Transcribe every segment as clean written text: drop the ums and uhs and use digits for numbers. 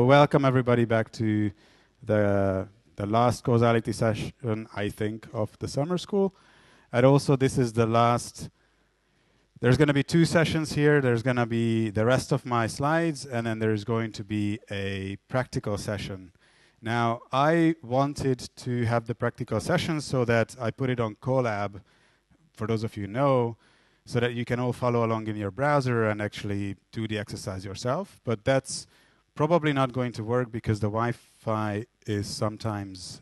welcome everybody back to the last causality session, I think, of the summer school. And also this is the last, there's going to be 2 sessions here. There's going to be the rest of my slides, and then there's going to be a practical session. Now, I wanted to have the practical session so that I put it on Colab, for those of you who know, so that you can all follow along in your browser and actually do the exercise yourself. But that's probably not going to work because the Wi-Fi is sometimes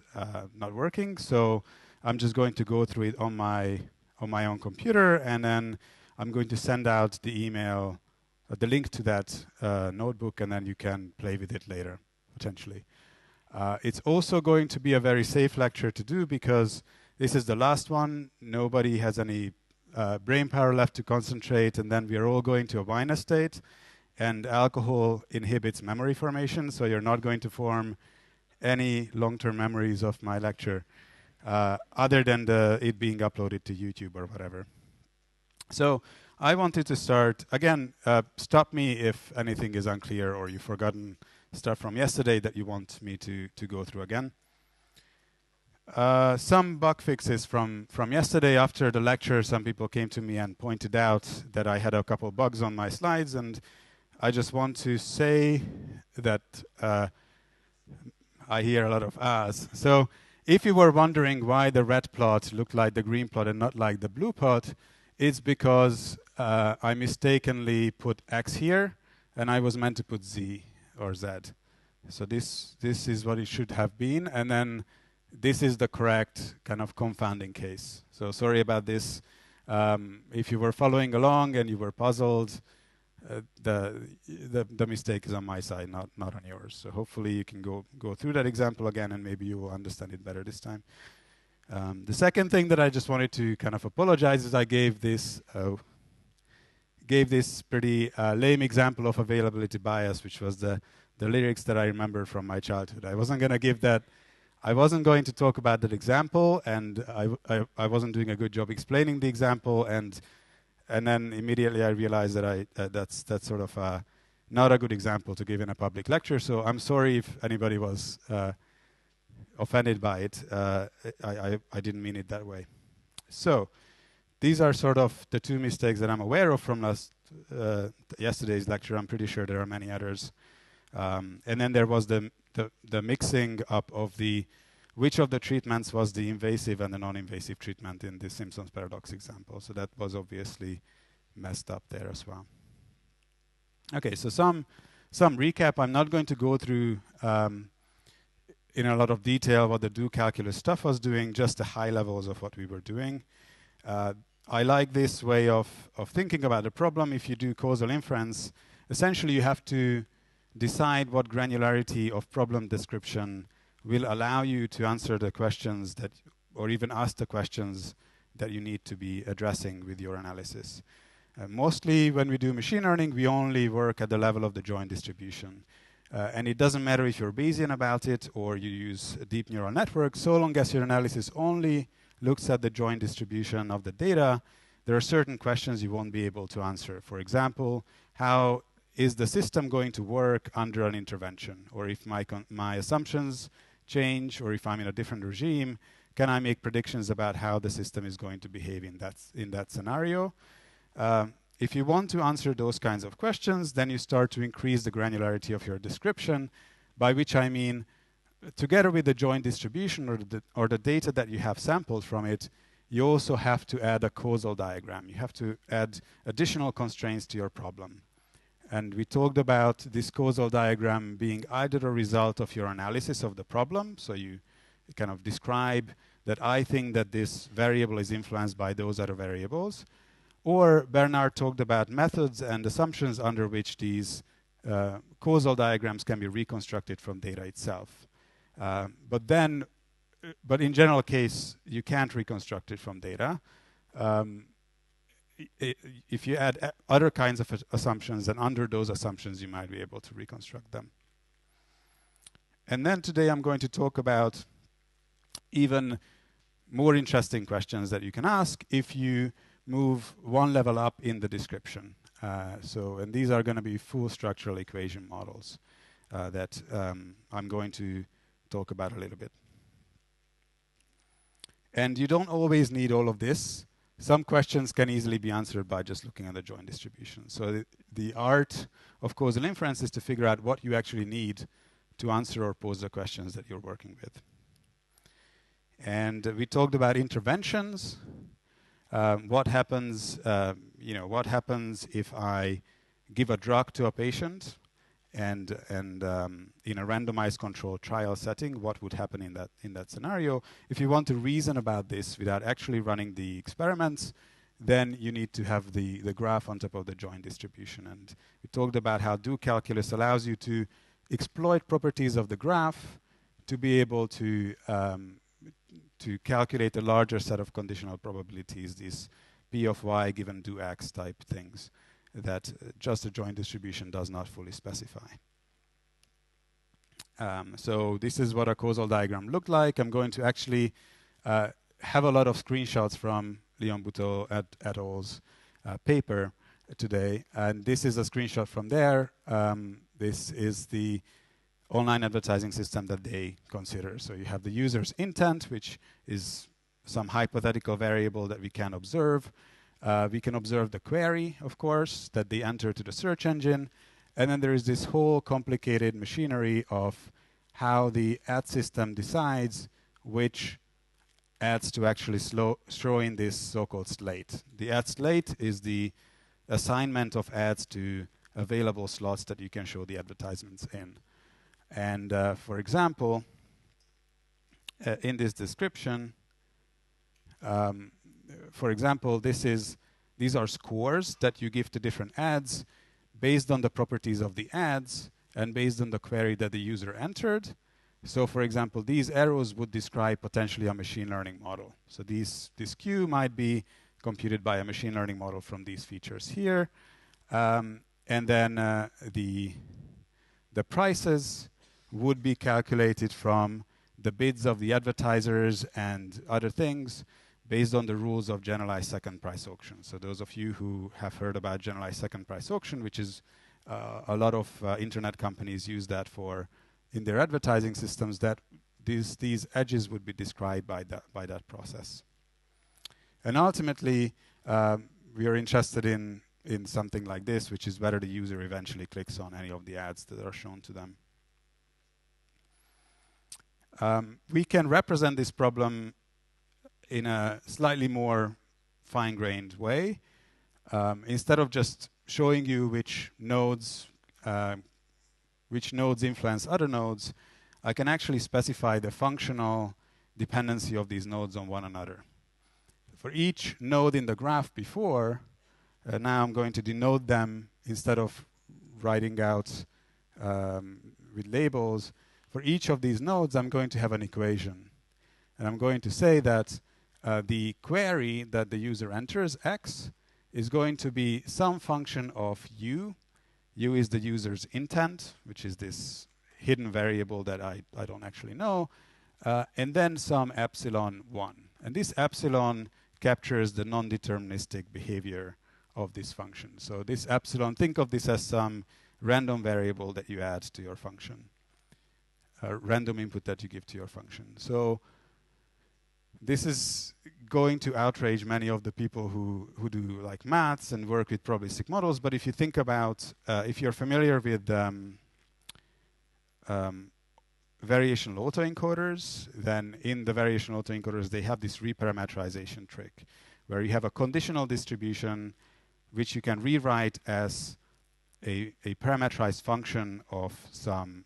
not working. So I'm just going to go through it on my own computer, and then I'm going to send out the email, the link to that notebook, and then you can play with it later, potentially. It's also going to be a very safe lecture to do because this is the last one. Nobody has any brain power left to concentrate, and then we are all going to a wine estate, and alcohol inhibits memory formation, so you're not going to form any long-term memories of my lecture, other than it being uploaded to YouTube or whatever. So I wanted to start, again, stop me if anything is unclear or you've forgotten stuff from yesterday that you want me to go through again. Some bug fixes from yesterday. After the lecture, some people came to me and pointed out that I had a couple bugs on my slides, and I just want to say that I hear a lot of ahs. So if you were wondering why the red plot looked like the green plot and not like the blue plot, it's because I mistakenly put X here, and I was meant to put Z or Z. So this is what it should have been, and then this is the correct kind of confounding case. So sorry about this. If you were following along and you were puzzled, the mistake is on my side, not on yours. So hopefully you can go through that example again, and maybe you will understand it better this time. The second thing that I just wanted to kind of apologize is I gave this pretty lame example of availability bias, which was the lyrics that I remember from my childhood. I wasn't going to give that. I wasn't going to talk about that example, and I wasn't doing a good job explaining the example, and then immediately I realized that that's sort of not a good example to give in a public lecture. So I'm sorry if anybody was offended by it. I didn't mean it that way. So these are sort of the 2 mistakes that I'm aware of from yesterday's lecture. I'm pretty sure there are many others. And then there was the mixing up of which of the treatments was the invasive and the non-invasive treatment in the Simpson's paradox example. So that was obviously messed up there as well. Okay, so some recap. I'm not going to go through in a lot of detail what the do calculus stuff was doing, just the high levels of what we were doing. I like this way of thinking about the problem. If you do causal inference, essentially you have to decide what granularity of problem description will allow you to answer the questions or even ask the questions that you need to be addressing with your analysis. Mostly when we do machine learning, we only work at the level of the joint distribution. And it doesn't matter if you're Bayesian about it or you use a deep neural network, so long as your analysis only looks at the joint distribution of the data, there are certain questions you won't be able to answer. For example, how is the system going to work under an intervention? Or if my assumptions change, or if I'm in a different regime, can I make predictions about how the system is going to behave in that scenario? If you want to answer those kinds of questions, then you start to increase the granularity of your description, by which I mean, together with the joint distribution or the data that you have sampled from it, you also have to add a causal diagram. You have to add additional constraints to your problem. And we talked about this causal diagram being either a result of your analysis of the problem, so you kind of describe that I think that this variable is influenced by those other variables, or Bernard talked about methods and assumptions under which these causal diagrams can be reconstructed from data itself. But in general case, you can't reconstruct it from data. If you add other kinds of assumptions, then under those assumptions, you might be able to reconstruct them. And then today I'm going to talk about even more interesting questions that you can ask if you move one level up in the description. And these are going to be full structural equation models. that I'm going to talk about a little bit. And you don't always need all of this. Some questions can easily be answered by just looking at the joint distribution. So the art of causal inference is to figure out what you actually need to answer or pose the questions that you're working with. And we talked about interventions. What happens, what happens if I give a drug to a patient and in a randomized controlled trial setting, what would happen in that scenario? If you want to reason about this without actually running the experiments, then you need to have the graph on top of the joint distribution. And we talked about how do calculus allows you to exploit properties of the graph to be able to calculate a larger set of conditional probabilities, these P of y given do x type things that just a joint distribution does not fully specify. So this is what a causal diagram looked like. I'm going to actually have a lot of screenshots from Leon Buteau et al.'s paper today. And this is a screenshot from there. This is the online advertising system that they consider. So you have the user's intent, which is some hypothetical variable that we can observe. We can observe the query, of course, that they enter to the search engine. And then there is this whole complicated machinery of how the ad system decides which ads to actually show in this so-called slate. The ad slate is the assignment of ads to available slots that you can show the advertisements in. And for example, in this description, for example, these are scores that you give to different ads based on the properties of the ads and based on the query that the user entered. So for example, these arrows would describe potentially a machine learning model. So this Q might be computed by a machine learning model from these features here. And then the prices would be calculated from the bids of the advertisers and other things based on the rules of generalized second price auction. So those of you who have heard about generalized second price auction, which is a lot of internet companies use that for in their advertising systems, that these edges would be described by that process. And ultimately, we are interested in something like this, which is whether the user eventually clicks on any of the ads that are shown to them. We can represent this problem in a slightly more fine-grained way. Instead of just showing you which nodes influence other nodes, I can actually specify the functional dependency of these nodes on one another. For each node in the graph before, now I'm going to denote them instead of writing out with labels. For each of these nodes, I'm going to have an equation. And I'm going to say that the query that the user enters, x, is going to be some function of u. U is the user's intent, which is this hidden variable that I don't actually know, and then some epsilon 1. And this epsilon captures the non-deterministic behavior of this function. So this epsilon, think of this as some random variable that you add to your function, a random input that you give to your function. So this is going to outrage many of the people who do like maths and work with probabilistic models. But if you think about, if you're familiar with variational autoencoders, then in the variational autoencoders, they have this reparametrization trick, where you have a conditional distribution which you can rewrite as a parametrized function of some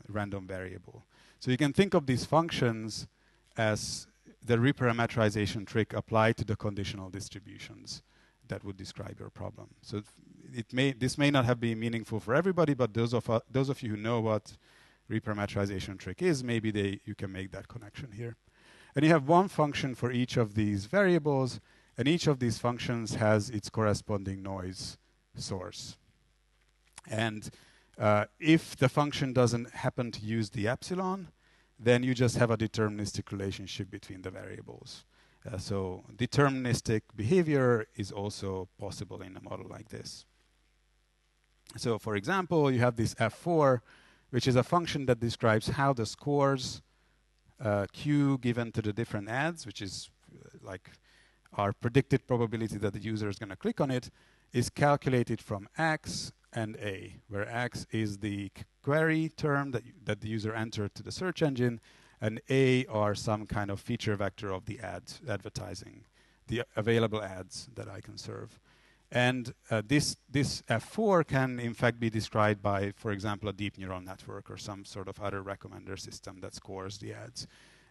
random variable. So you can think of these functions as the reparametrization trick applied to the conditional distributions that would describe your problem. So this may not have been meaningful for everybody, but those of you who know what reparametrization trick is, maybe you can make that connection here. And you have one function for each of these variables, and each of these functions has its corresponding noise source. And if the function doesn't happen to use the epsilon, then you just have a deterministic relationship between the variables. So deterministic behavior is also possible in a model like this. So for example, you have this F4 which is a function that describes how the scores Q given to the different ads, which is like our predicted probability that the user is going to click on it, is calculated from X and A, where X is the query term that the user entered to the search engine, and A are some kind of feature vector of the advertising, the available ads that I can serve. And this F4 can in fact be described by, for example, a deep neural network or some sort of other recommender system that scores the ads.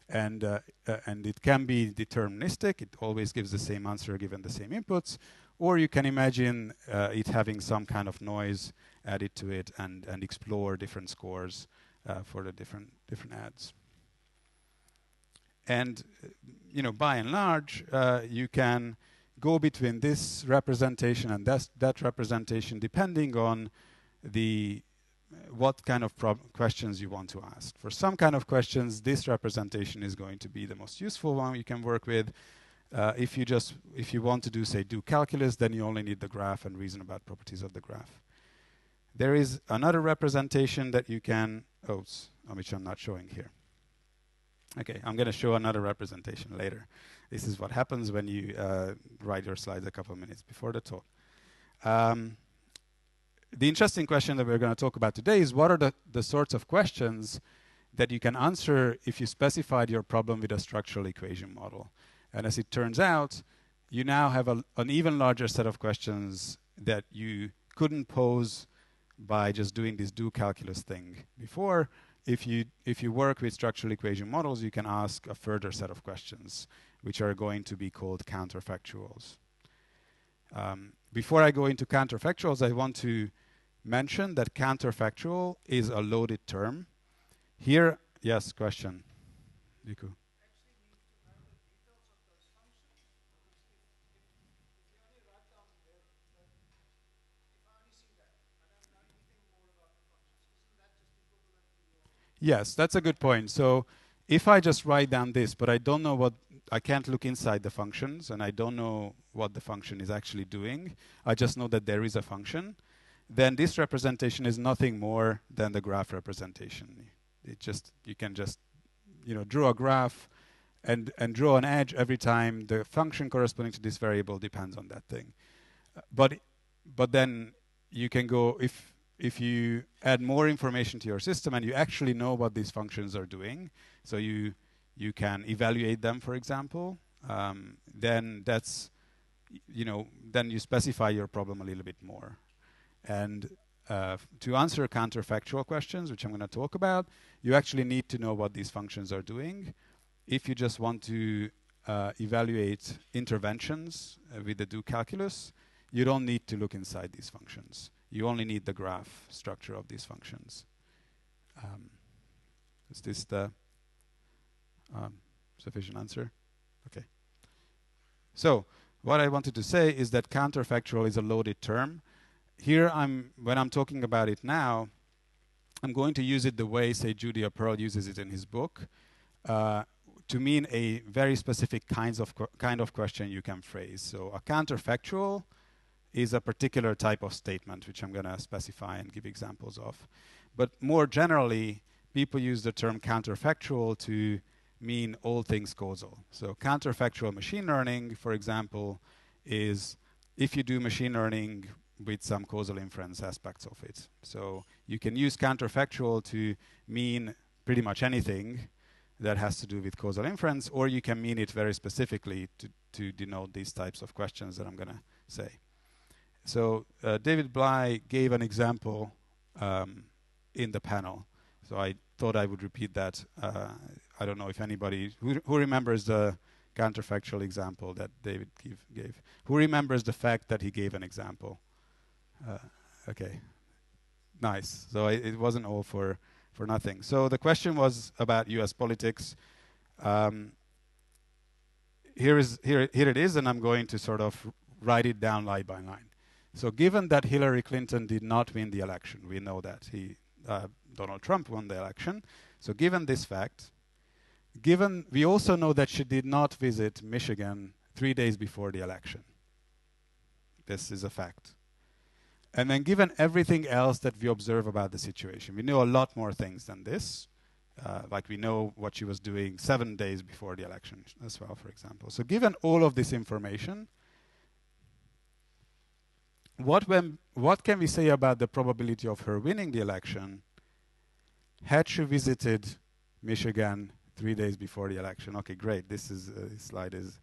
And it can be deterministic. It always gives the same answer given the same inputs. Or you can imagine it having some kind of noise added to it and explore different scores for the different ads. And by and large, you can go between this representation and that representation depending on what kind of questions you want to ask. For some kind of questions, this representation is going to be the most useful one you can work with. If you want to do calculus, then you only need the graph and reason about properties of the graph. There is another representation that you can, which I'm not showing here. Okay, I'm going to show another representation later. This is what happens when you write your slides a couple of minutes before the talk. The interesting question that we're going to talk about today is what are the sorts of questions that you can answer if you specified your problem with a structural equation model. And as it turns out, you now have an even larger set of questions that you couldn't pose by just doing this do calculus thing before. If you work with structural equation models, you can ask a further set of questions, which are going to be called counterfactuals. Before I go into counterfactuals, I want to mention that counterfactual is a loaded term. Here, yes, question. Niku. Yes, that's a good point. So if I just write down this, but I don't know I can't look inside the functions, and I don't know what the function is actually doing, I just know that there is a function, then this representation is nothing more than the graph representation. You can just draw a graph and draw an edge every time the function corresponding to this variable depends on that thing. But then you can go, if you add more information to your system and you actually know what these functions are doing, so you can evaluate them, for example, then then you specify your problem a little bit more. And to answer counterfactual questions, which I'm going to talk about, you actually need to know what these functions are doing. If you just want to evaluate interventions with the do calculus, you don't need to look inside these functions. You only need the graph structure of these functions. Is this the sufficient answer? Okay. So what I wanted to say is that counterfactual is a loaded term. Here, when I'm talking about it now, I'm going to use it the way, say, Judy or Pearl uses it in his book, to mean a very specific kind of question you can phrase. So a counterfactual is a particular type of statement, which I'm going to specify and give examples of. But more generally, people use the term counterfactual to mean all things causal. So counterfactual machine learning, for example, is if you do machine learning with some causal inference aspects of it. So you can use counterfactual to mean pretty much anything that has to do with causal inference, or you can mean it very specifically to denote these types of questions that I'm going to say. So David Bly gave an example in the panel. So I thought I would repeat that. I don't know if anybody who remembers the counterfactual example that David gave. Who remembers the fact that he gave an example? Okay, nice. So it wasn't all for nothing. So the question was about U.S. politics. Here it is, and I'm going to sort of write it down line by line. So given that Hillary Clinton did not win the election, we know that Donald Trump won the election. So given this fact, we also know that she did not visit Michigan 3 days before the election. This is a fact. And then given everything else that we observe about the situation, we know a lot more things than this. Like we know what she was doing 7 days before the election as well, for example. So given all of this information, what can we say about the probability of her winning the election had she visited Michigan 3 days before the election? Okay, great. This slide is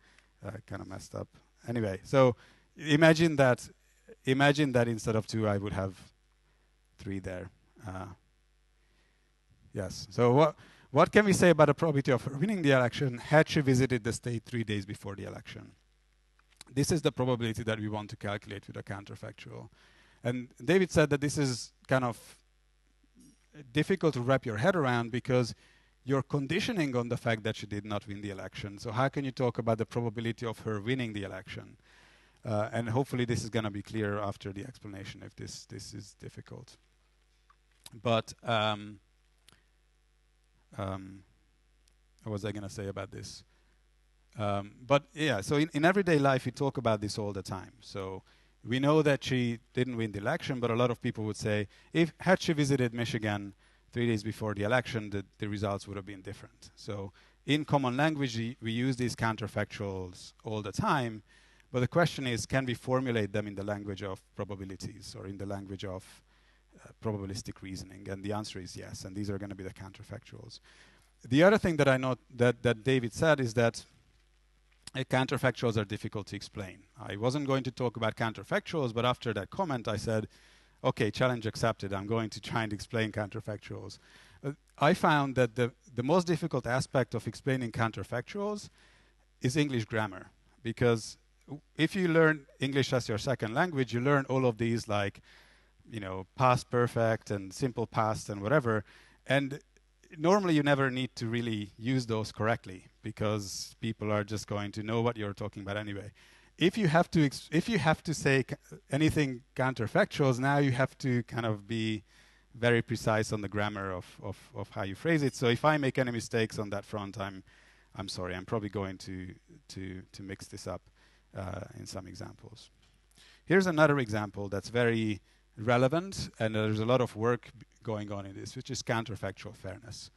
kind of messed up. Anyway, so imagine that instead of 2, I would have 3 there. Yes. So what can we say about the probability of her winning the election had she visited the state 3 days before the election? This is the probability that we want to calculate with a counterfactual. And David said that this is kind of difficult to wrap your head around because you're conditioning on the fact that she did not win the election. So how can you talk about the probability of her winning the election? And hopefully this is going to be clear after the explanation if this is difficult. But what was I going to say about this? But yeah, so in everyday life, we talk about this all the time. So we know that she didn't win the election, but a lot of people would say, had she visited Michigan 3 days before the election, the results would have been different. So in common language, we use these counterfactuals all the time. But the question is, can we formulate them in the language of probabilities or in the language of probabilistic reasoning? And the answer is yes, and these are going to be the counterfactuals. The other thing that I know that David said is that counterfactuals are difficult to explain. I wasn't going to talk about counterfactuals, but after that comment I said, okay, challenge accepted. I'm going to try and explain counterfactuals. I found that the most difficult aspect of explaining counterfactuals is English grammar, because if you learn English as your second language, you learn all of these like, past perfect and simple past and whatever. And normally you never need to really use those correctly because people are just going to know what you're talking about anyway. If you have to say anything counterfactuals, now you have to kind of be very precise on the grammar of how you phrase it. So if I make any mistakes on that front, I'm sorry. I'm probably going to mix this up in some examples. Here's another example that's very relevant, and there's a lot of work going on in this, which is counterfactual fairness.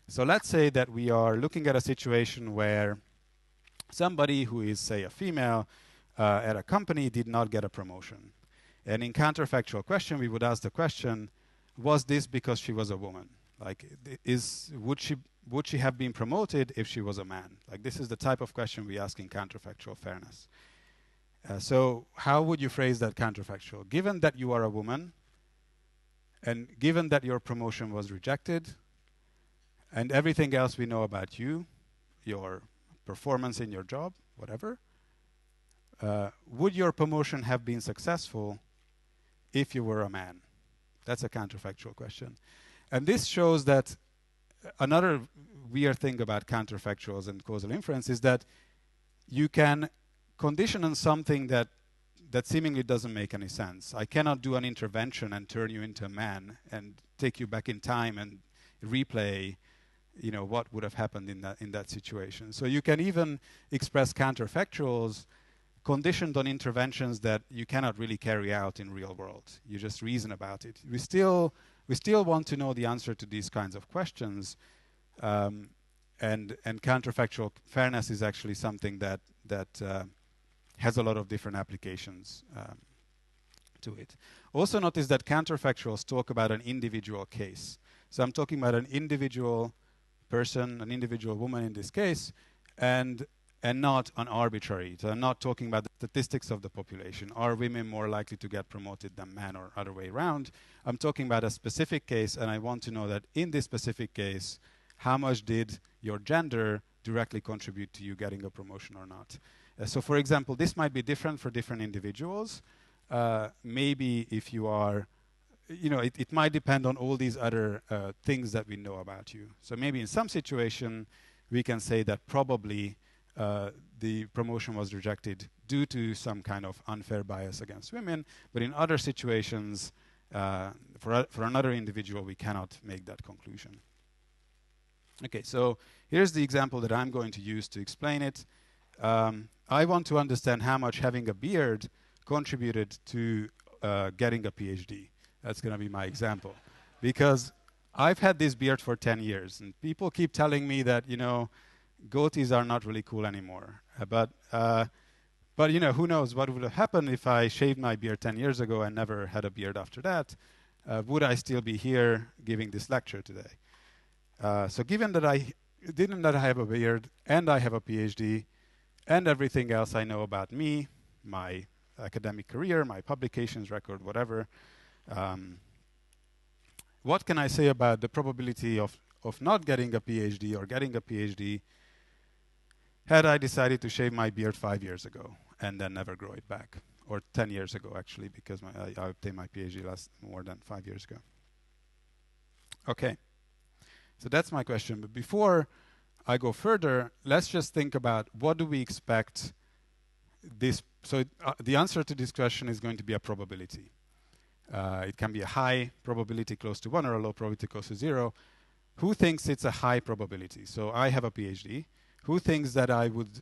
So let's say that we are looking at a situation where somebody who is, say, a female at a company did not get a promotion. And in counterfactual question, we would ask the question, was this because she was a woman? Like, would she have been promoted if she was a man? Like, this is the type of question we ask in counterfactual fairness. So how would you phrase that counterfactual? Given that you are a woman, and given that your promotion was rejected, and everything else we know about you, your performance in your job, whatever, would your promotion have been successful if you were a man? That's a counterfactual question. And this shows that another weird thing about counterfactuals and causal inference is that you can condition on something that seemingly doesn't make any sense. I cannot do an intervention and turn you into a man and take you back in time and replay, what would have happened in that situation. So you can even express counterfactuals conditioned on interventions that you cannot really carry out in real world. You just reason about it. We still want to know the answer to these kinds of questions, and counterfactual fairness is actually something that has a lot of different applications to it. Also notice that counterfactuals talk about an individual case. So I'm talking about an individual person, an individual woman in this case, and not an arbitrary. So I'm not talking about the statistics of the population. Are women more likely to get promoted than men or other way around? I'm talking about a specific case, and I want to know that in this specific case, how much did your gender directly contribute to you getting a promotion or not? So for example, this might be different for different individuals. Maybe if you are, it might depend on all these other things that we know about you. So maybe in some situation, we can say that probably the promotion was rejected due to some kind of unfair bias against women. But in other situations, for another individual, we cannot make that conclusion. Okay, so here's the example that I'm going to use to explain it. I want to understand how much having a beard contributed to getting a PhD. That's going to be my example. Because I've had this beard for 10 years, and people keep telling me that, goatees are not really cool anymore. But who knows what would have happened if I shaved my beard 10 years ago and never had a beard after that? Would I still be here giving this lecture today? So given that I have a beard and I have a PhD and everything else I know about me, my academic career, my publications record, whatever, what can I say about the probability of not getting a PhD or getting a PhD had I decided to shave my beard 5 years ago and then never grow it back? Or 10 years ago, actually, because I obtained my PhD more than 5 years ago. Okay. So that's my question. But before I go further, let's just think about what do we expect this. So the answer to this question is going to be a probability. It can be a high probability close to 1 or a low probability close to 0. Who thinks it's a high probability? So I have a PhD. Who thinks that I would,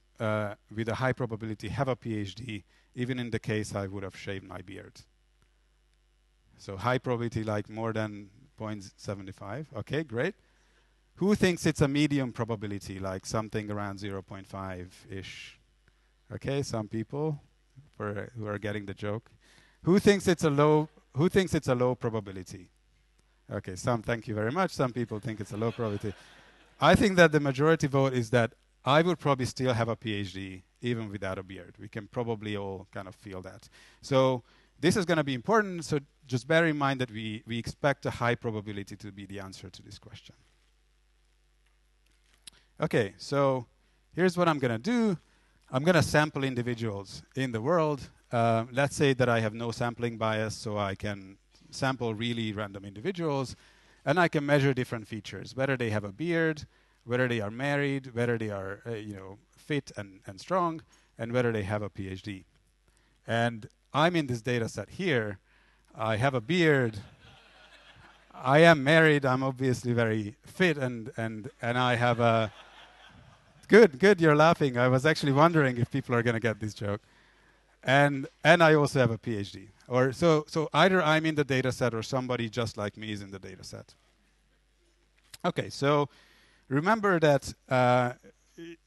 with a high probability, have a PhD, even in the case I would have shaved my beard? So high probability, like more than 0.75. Okay, great. Who thinks it's a medium probability, like something around 0.5-ish? Okay, some people who are getting the joke. Who thinks it's a low? Who thinks it's a low probability? Okay, thank you very much. Some people think it's a low probability. I think that the majority vote is that I would probably still have a PhD even without a beard. We can probably all kind of feel that. So this is going to be important. So just bear in mind that we expect a high probability to be the answer to this question. Okay, so here's what I'm going to do. I'm going to sample individuals in the world. Let's say that I have no sampling bias, so I can sample really random individuals, and I can measure different features, whether they have a beard, whether they are married, whether they are fit and strong, and whether they have a PhD. And I'm in this data set here. I have a beard. I am married. I'm obviously very fit, and I have a... Good, you're laughing. I was actually wondering if people are going to get this joke. And I also have a PhD. So either I'm in the data set or somebody just like me is in the data set. Okay, so remember that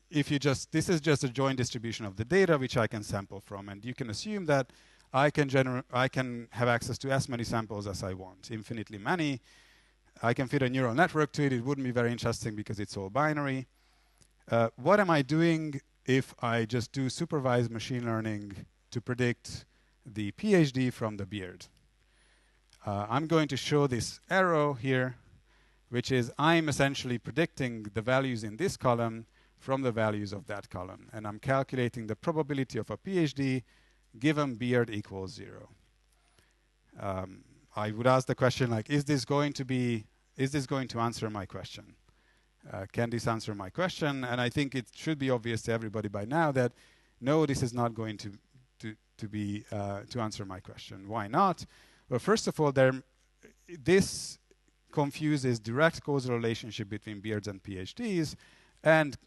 this is just a joint distribution of the data which I can sample from, and you can assume that I can have access to as many samples as I want, infinitely many. I can fit a neural network to it. It wouldn't be very interesting because it's all binary. What am I doing if I just do supervised machine learning to predict the PhD from the beard? I'm going to show this arrow here, which is I'm essentially predicting the values in this column from the values of that column. And I'm calculating the probability of a PhD given beard equals 0. I would ask the question, like, is this going to answer my question? Can this answer my question? And I think it should be obvious to everybody by now that no, this is not going to answer my question. Why not? Well, first of all, this confuses direct causal relationship between beards and PhDs, and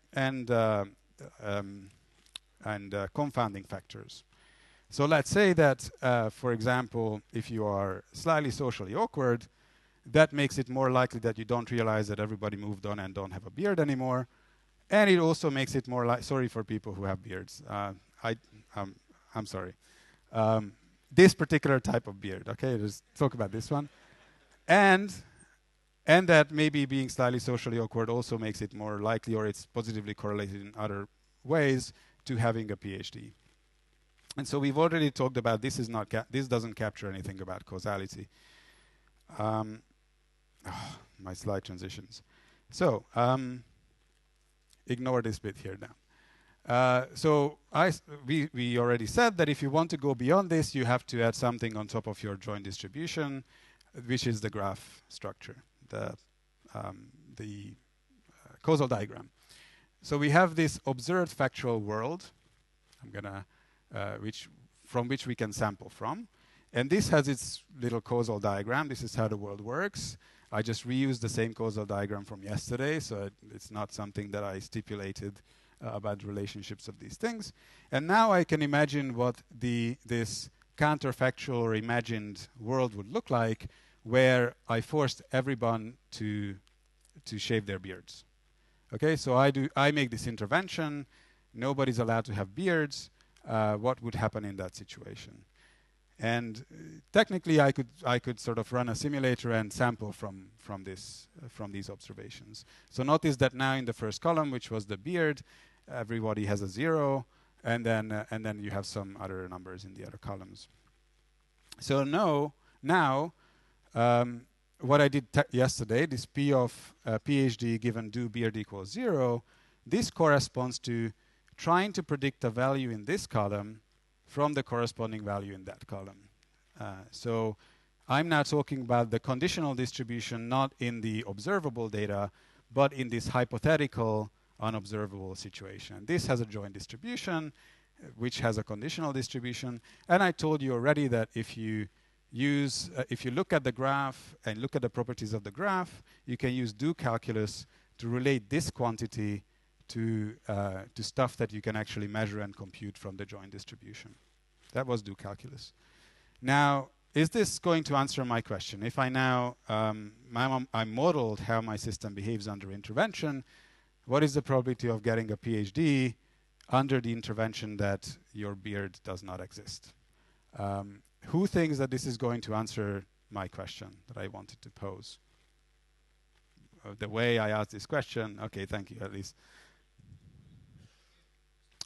confounding factors. So let's say that, for example, if you are slightly socially awkward, that makes it more likely that you don't realize that everybody moved on and don't have a beard anymore. And it also makes it more sorry for people who have beards. I'm sorry. This particular type of beard, okay? Let's talk about this one. And that maybe being slightly socially awkward also makes it more likely, or it's positively correlated in other ways, to having a PhD. And so we've already talked about this doesn't capture anything about causality. My slide transitions. So ignore this bit here now. So we already said that if you want to go beyond this, you have to add something on top of your joint distribution, which is the graph structure, the causal diagram. So we have this observed factual world. From which we can sample from. And this has its little causal diagram. This is how the world works. I just reused the same causal diagram from yesterday, so it's not something that I stipulated about the relationships of these things. And now I can imagine what this counterfactual or imagined world would look like, where I forced everyone to shave their beards. Okay, so I make this intervention. Nobody's allowed to have beards. What would happen in that situation? And technically, I could sort of run a simulator and sample from these observations. So notice that now in the first column, which was the beard, everybody has a 0, and then you have some other numbers in the other columns. So now what I did yesterday, this P of PhD given do beard equals 0, this corresponds to trying to predict a value in this column from the corresponding value in that column. So I'm now talking about the conditional distribution, not in the observable data, but in this hypothetical unobservable situation. This has a joint distribution, which has a conditional distribution. And I told you already that if you look at the graph and look at the properties of the graph, you can use do calculus to relate this quantity to stuff that you can actually measure and compute from the joint distribution. That was do calculus. Now, is this going to answer my question? If I now I modeled how my system behaves under intervention, what is the probability of getting a PhD under the intervention that your beard does not exist? Who thinks that this is going to answer my question that I wanted to pose? The way I asked this question, okay, thank you, at least.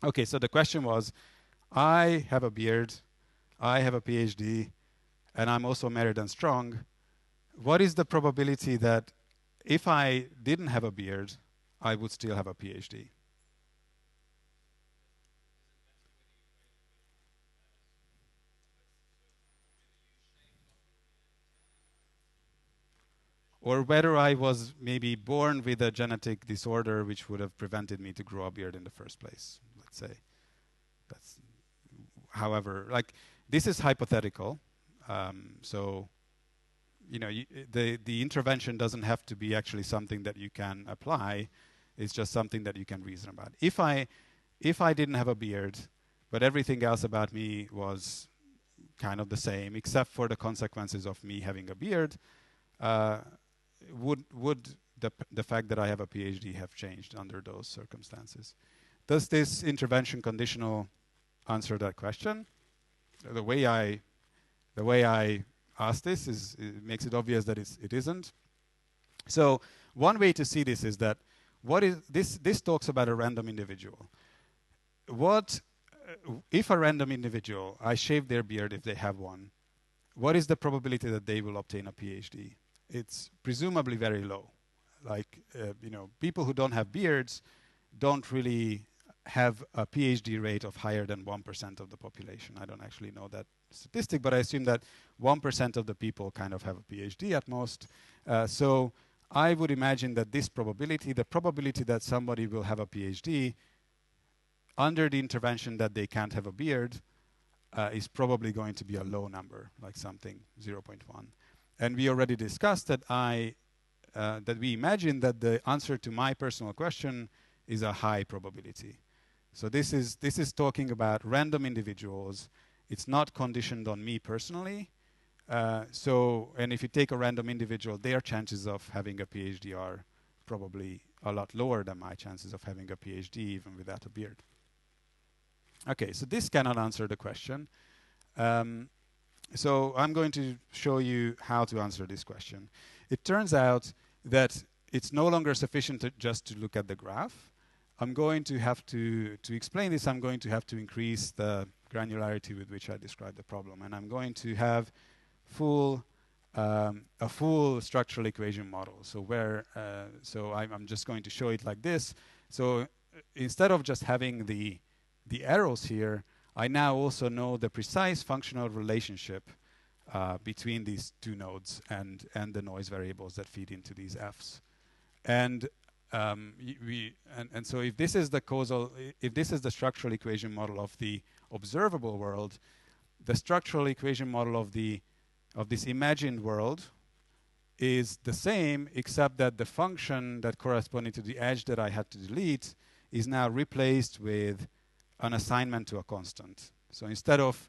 Okay, so the question was, I have a beard, I have a PhD, and I'm also married and strong. What is the probability that if I didn't have a beard, I would still have a PhD? Or whether I was maybe born with a genetic disorder which would have prevented me to grow a beard in the first place, let's say. However, like, this is hypothetical. So, you know, the intervention doesn't have to be actually something that you can apply. It's just something that you can reason about. If I didn't have a beard, but everything else about me was kind of the same, except for the consequences of me having a beard, would the fact that I have a PhD have changed under those circumstances? Does this intervention conditional answer that question? The way I ask this it makes it obvious that it isn't. So one way to see this is that this talks about a random individual. What if a random individual, I shave their beard if they have one, what is the probability that they will obtain a PhD? It's presumably very low. Like, you know, people who don't have beards don't really have a PhD rate of higher than 1% of the population. I don't actually know that statistic, but I assume that 1% of the people kind of have a PhD at most. So I would imagine that this probability, the probability that somebody will have a PhD under the intervention that they can't have a beard, is probably going to be a low number, like something 0.1. And we already discussed that that we imagine that the answer to my personal question is a high probability. So this is talking about random individuals. It's not conditioned on me personally. And if you take a random individual, their chances of having a PhD are probably a lot lower than my chances of having a PhD even without a beard. Okay, so this cannot answer the question. So I'm going to show you how to answer this question. It turns out that it's no longer sufficient just to look at the graph. I'm going to have to explain this, I'm going to have to increase the granularity with which I describe the problem. And I'm going to have a full structural equation model. So I'm just going to show it like this. So instead of just having the arrows here, I now also know the precise functional relationship between these two nodes and the noise variables that feed into these Fs. And so if this is the causal, if this is the structural equation model of the observable world, the structural equation model of this imagined world is the same, except that the function that corresponding to the edge that I had to delete is now replaced with an assignment to a constant. So instead of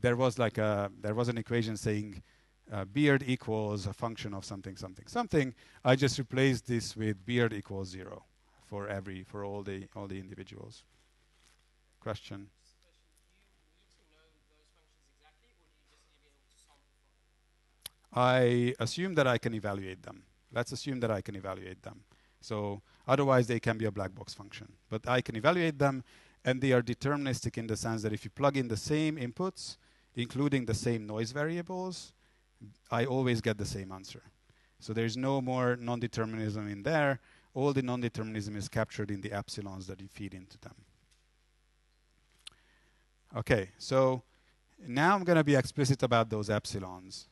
there was an equation saying beard equals a function of something, something, something. I just replaced this with beard equals 0 for all the individuals. Question? I assume that I can evaluate them. Let's assume that I can evaluate them. So otherwise they can be a black box function. But I can evaluate them, and they are deterministic in the sense that if you plug in the same inputs, including the same noise variables, I always get the same answer. So there's no more non-determinism in there. All the non-determinism is captured in the epsilons that you feed into them. Okay, so now I'm going to be explicit about those epsilons.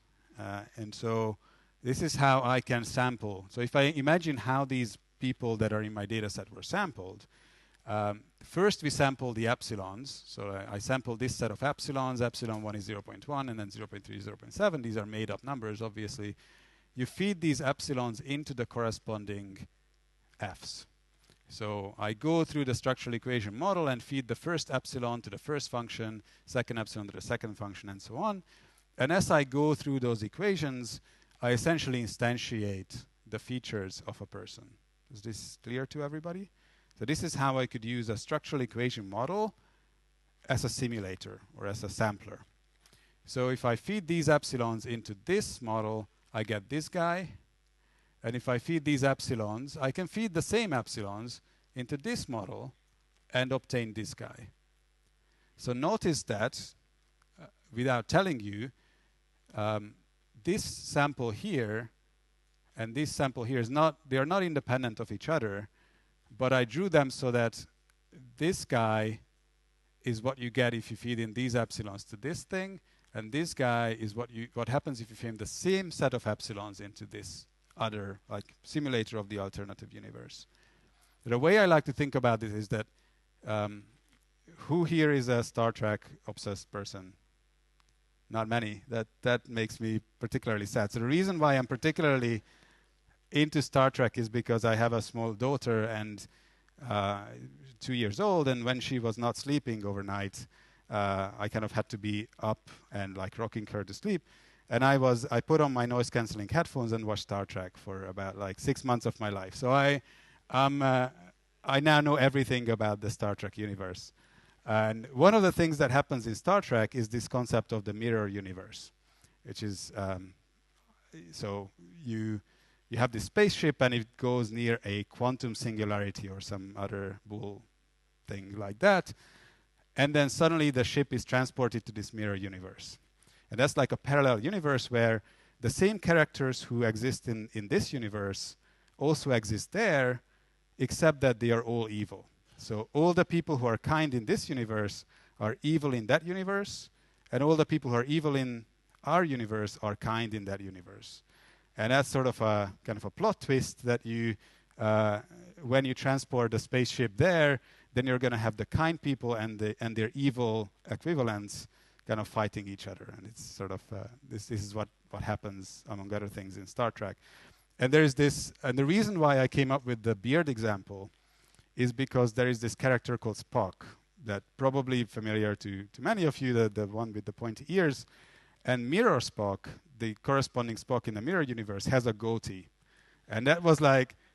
And so this is how I can sample. So if I imagine how these people that are in my data set were sampled, first we sample the epsilons. So I sample this set of epsilons. Epsilon 1 is 0.1, and then 0.3 is 0.7. These are made up numbers, obviously. You feed these epsilons into the corresponding f's. So I go through the structural equation model and feed the first epsilon to the first function, second epsilon to the second function, and so on. And as I go through those equations, I essentially instantiate the features of a person. Is this clear to everybody? So this is how I could use a structural equation model as a simulator or as a sampler. So if I feed these epsilons into this model, I get this guy. And if I feed these epsilons, I can feed the same epsilons into this model and obtain this guy. So notice that, without telling you, this sample here and this sample here they are not independent of each other, but I drew them so that this guy is what you get if you feed in these epsilons to this thing, and this guy is what happens if you feed the same set of epsilons into this other simulator of the alternative universe. The way I like to think about this is that who here is a Star Trek obsessed person? Not many. That makes me particularly sad. So the reason why I'm particularly into Star Trek is because I have a small daughter and 2 years old, and when she was not sleeping overnight, I kind of had to be up and rocking her to sleep. And I put on my noise cancelling headphones and watched Star Trek for about 6 months of my life. So I now know everything about the Star Trek universe. And one of the things that happens in Star Trek is this concept of the mirror universe, which is so you have this spaceship and it goes near a quantum singularity or some other bull thing like that, and then suddenly the ship is transported to this mirror universe. And that's like a parallel universe where the same characters who exist in this universe also exist there, except that they are all evil. So all the people who are kind in this universe are evil in that universe, and all the people who are evil in our universe are kind in that universe. And that's sort of a kind of a plot twist that you, when you transport the spaceship there, then you're going to have the kind people and their evil equivalents kind of fighting each other. And it's sort of, this is what happens, among other things, in Star Trek. And there's this, and the reason why I came up with the beard example is because there is this character called Spock that probably familiar to many of you, the one with the pointy ears. And Mirror Spock, the corresponding Spock in the mirror universe, has a goatee. And that was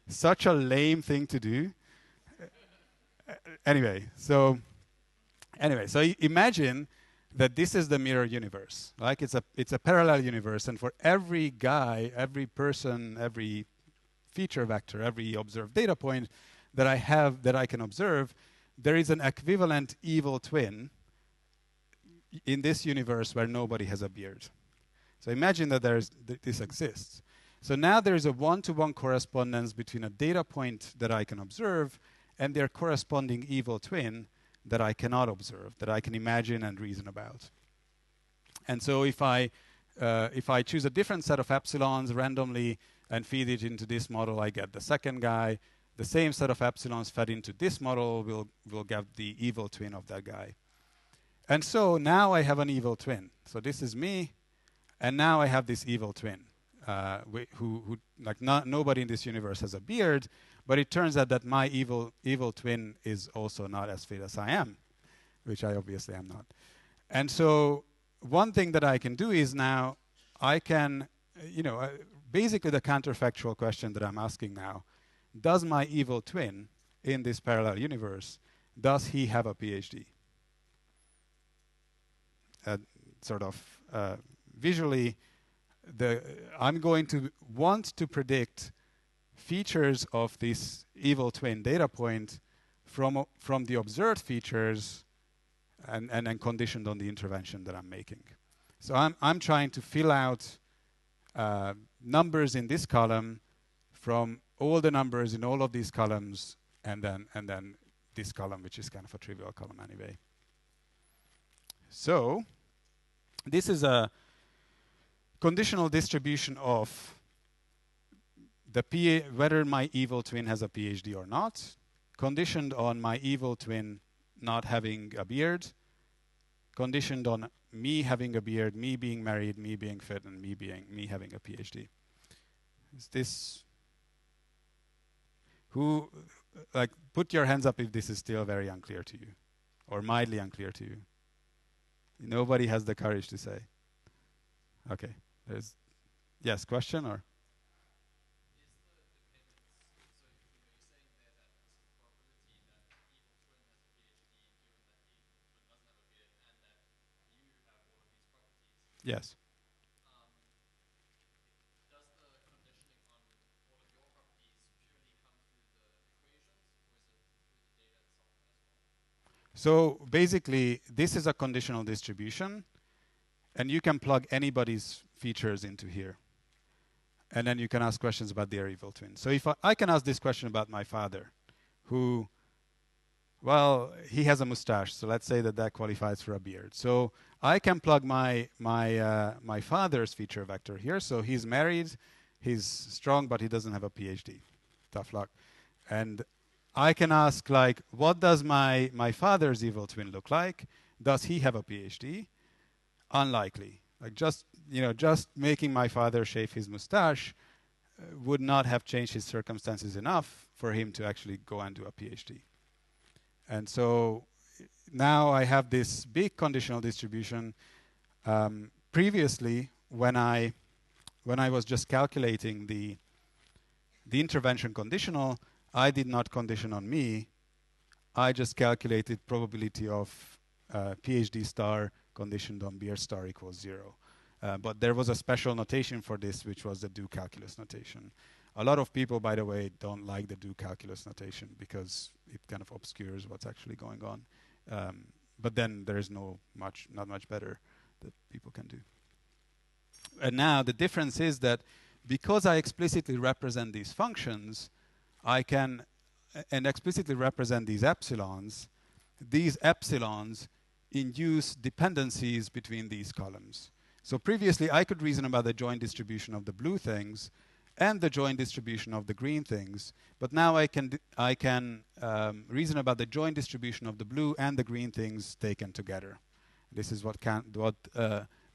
such a lame thing to do. Anyway, so imagine that this is the mirror universe. It's a parallel universe, and for every guy, every person, every feature vector, every observed data point that I have that I can observe, there is an equivalent evil twin in this universe where nobody has a beard. So imagine that this exists. So now there is a one-to-one correspondence between a data point that I can observe and their corresponding evil twin that I cannot observe, that I can imagine and reason about. And so if I choose a different set of epsilons randomly and feed it into this model, I get the second guy. The same set of epsilons fed into this model will get the evil twin of that guy. And so now I have an evil twin. So this is me, and now I have this evil twin, who nobody in this universe has a beard, but it turns out that my evil twin is also not as fit as I am, which I obviously am not. And so one thing that I can do is now I can, basically the counterfactual question that I'm asking now, does my evil twin in this parallel universe, does he have a PhD? Sort of visually, I'm going to want to predict features of this evil twin data point from the observed features and then conditioned on the intervention that I'm making. So I'm trying to fill out numbers in this column from all the numbers in all of these columns, and then this column, which is kind of a trivial column anyway. So this is a conditional distribution of whether my evil twin has a PhD or not, conditioned on my evil twin not having a beard, conditioned on me having a beard, me being married, me being fit, and me having a PhD. Is this put your hands up if this is still very unclear to you, or mildly unclear to you. Nobody has the courage to say. Okay. Yes, question or? Yes. Does the conditioning on all of your properties purely come through the equations, or is it through the data itself as well? So basically, this is a conditional distribution, and you can plug anybody's features into here. And then you can ask questions about their evil twin. So if I can ask this question about my father, who, well, he has a mustache, so let's say that qualifies for a beard. So I can plug my father's feature vector here. So he's married, he's strong, but he doesn't have a PhD. Tough luck. And I can ask, like, what does my father's evil twin look like? Does he have a PhD? Unlikely. Like just making my father shave his mustache would not have changed his circumstances enough for him to actually go and do a PhD. And so now I have this big conditional distribution. Previously, when I was just calculating the intervention conditional, I did not condition on me. I just calculated probability of PhD star conditioned on beer star equals 0. But there was a special notation for this, which was the do calculus notation. A lot of people, by the way, don't like the do calculus notation because it kind of obscures what's actually going on. But then there is not much better that people can do. And now the difference is that because I explicitly represent these functions, I can and explicitly represent these epsilons induce dependencies between these columns. So previously, I could reason about the joint distribution of the blue things and the joint distribution of the green things. But now I can reason about the joint distribution of the blue and the green things taken together. This is what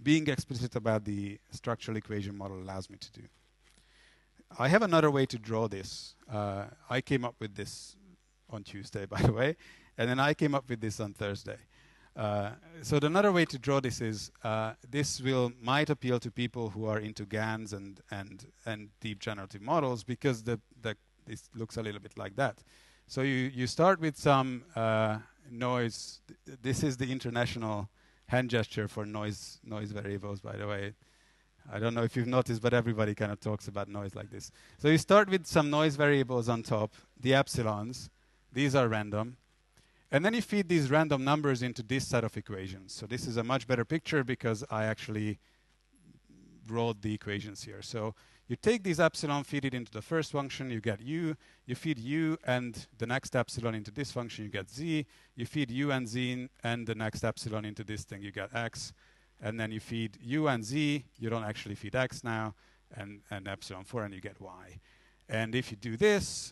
being explicit about the structural equation model allows me to do. I have another way to draw this. I came up with this on Tuesday, by the way, and then I came up with this on Thursday. So another way to draw this is this might appeal to people who are into GANs and deep generative models because this looks a little bit like that. So you start with some noise. This is the international hand gesture for noise variables, by the way. I don't know if you've noticed, but everybody kind of talks about noise like this. So you start with some noise variables on top, the epsilons. These are random. And then you feed these random numbers into this set of equations. So this is a much better picture because I actually wrote the equations here. So you take these epsilon, feed it into the first function, you get u. You feed u and the next epsilon into this function, you get z. You feed u and z and the next epsilon into this thing, you get x. And then you feed u and z, you don't actually feed x now, and epsilon 4, and you get y. And if you do this,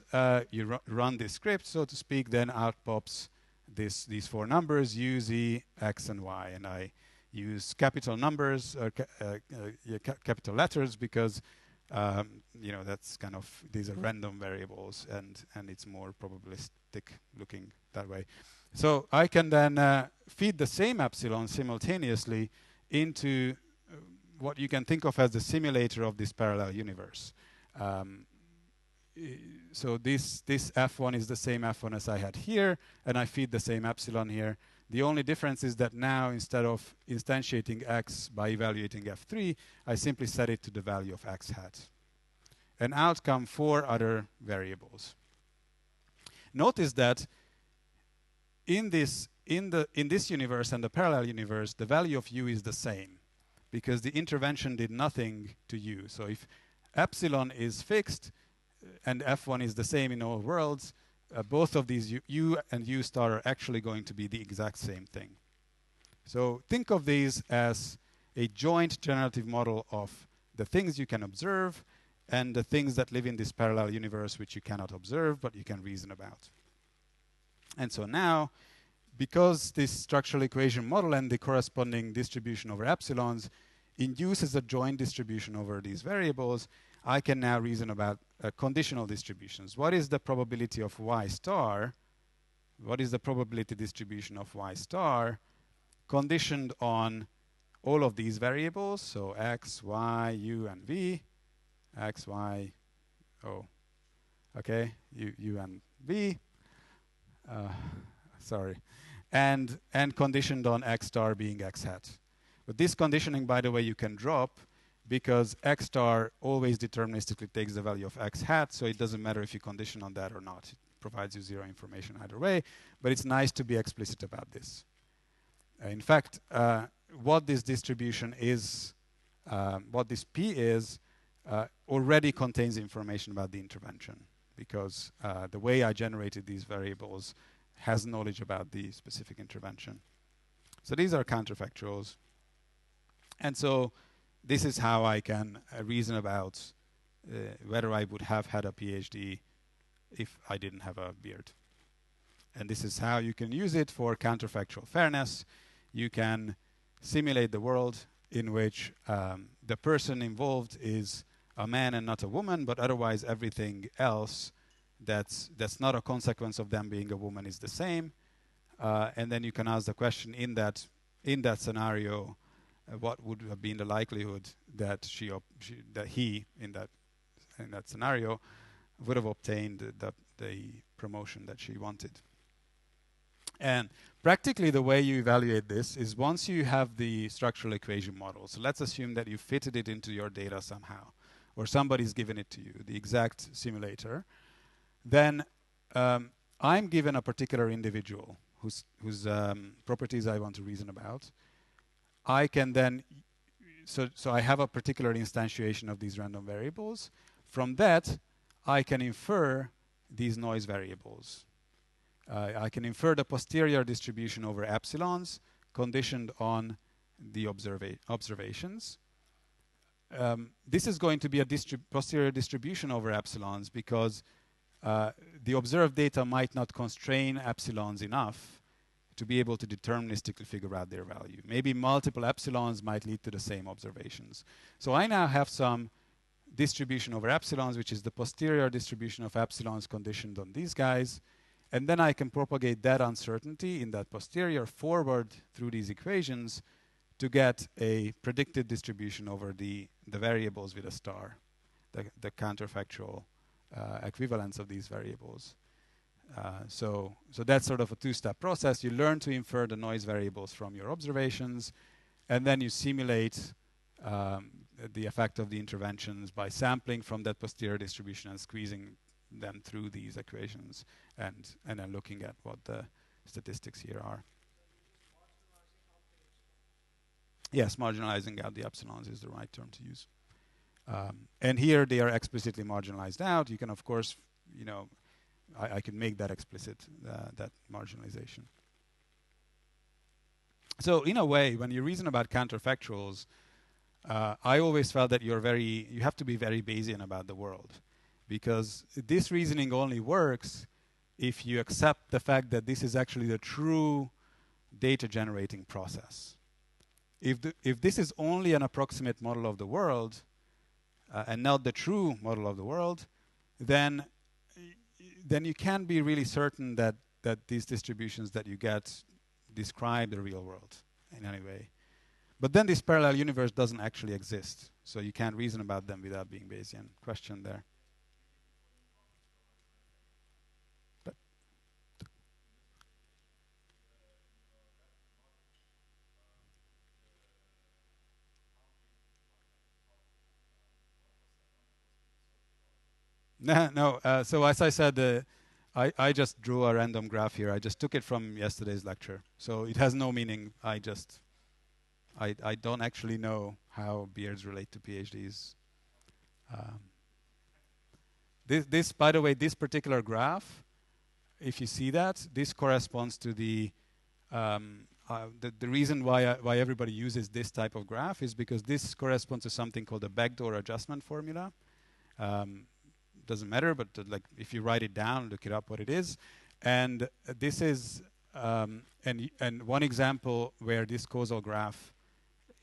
you run this script, so to speak, then out pops these four numbers, u, z, x, and y. And I use capital numbers, capital letters, because that's kind of, these are random variables, and it's more probabilistic looking that way. So I can then feed the same epsilon simultaneously into what you can think of as the simulator of this parallel universe. Um, so this f1 is the same f1 as I had here, and I feed the same epsilon here. The only difference is that now, instead of instantiating x by evaluating f3, I simply set it to the value of x hat. And out come 4 other variables. Notice that in this universe and the parallel universe, the value of u is the same, because the intervention did nothing to u. So if epsilon is fixed and f1 is the same in all worlds, both of these u and u star are actually going to be the exact same thing. So think of these as a joint generative model of the things you can observe and the things that live in this parallel universe which you cannot observe but you can reason about. And so now, because this structural equation model and the corresponding distribution over epsilons induces a joint distribution over these variables, I can now reason about conditional distributions. What is the probability of y star? What is the probability distribution of y star conditioned on all of these variables? So x, y, u, and v. X, y, okay, u and v. Sorry. And conditioned on x star being x hat. But this conditioning, by the way, you can drop, because x star always deterministically takes the value of x hat, so it doesn't matter if you condition on that or not. It provides you 0 information either way, but it's nice to be explicit about this. In fact, what this distribution is, what this P is, already contains information about the intervention, because the way I generated these variables has knowledge about the specific intervention. So these are counterfactuals. And so this is how I can reason about whether I would have had a PhD if I didn't have a beard. And this is how you can use it for counterfactual fairness. You can simulate the world in which the person involved is a man and not a woman, but otherwise everything else that's not a consequence of them being a woman is the same. And then you can ask the question in that scenario, what would have been the likelihood that he in that scenario would have obtained the promotion that she wanted. And practically the way you evaluate this is once you have the structural equation model. So let's assume that you fitted it into your data somehow, or somebody's given it to you, the exact simulator. Then I'm given a particular individual whose properties I want to reason about. I can then, so I have a particular instantiation of these random variables. From that, I can infer these noise variables. I can infer the posterior distribution over epsilons conditioned on the observations. This is going to be a posterior distribution over epsilons because the observed data might not constrain epsilons enough to be able to deterministically figure out their value. Maybe multiple epsilons might lead to the same observations. So I now have some distribution over epsilons, which is the posterior distribution of epsilons conditioned on these guys. And then I can propagate that uncertainty in that posterior forward through these equations to get a predicted distribution over the variables with a star, the counterfactual equivalence of these variables. So that's sort of a two-step process. You learn to infer the noise variables from your observations, and then you simulate the effect of the interventions by sampling from that posterior distribution and squeezing them through these equations, and then looking at what the statistics here are. Yes, marginalizing out the epsilons is the right term to use. And here they are explicitly marginalized out. You can, of course, I can make that explicit, that marginalization. So in a way, when you reason about counterfactuals, I always felt that you have to be very Bayesian about the world, because this reasoning only works if you accept the fact that this is actually the true data generating process. If this is only an approximate model of the world and not the true model of the world, then you can't be really certain that these distributions that you get describe the real world in any way. But then this parallel universe doesn't actually exist. So you can't reason about them without being Bayesian. Question there. But no, no. So as I said, I just drew a random graph here. I just took it from yesterday's lecture. So it has no meaning. I don't actually know how beards relate to PhDs. Um, this, by the way, this particular graph, if you see that, this corresponds to the reason why everybody uses this type of graph is because this corresponds to something called the backdoor adjustment formula. Doesn't matter, but like if you write it down, look it up what it is. And this is and one example where this causal graph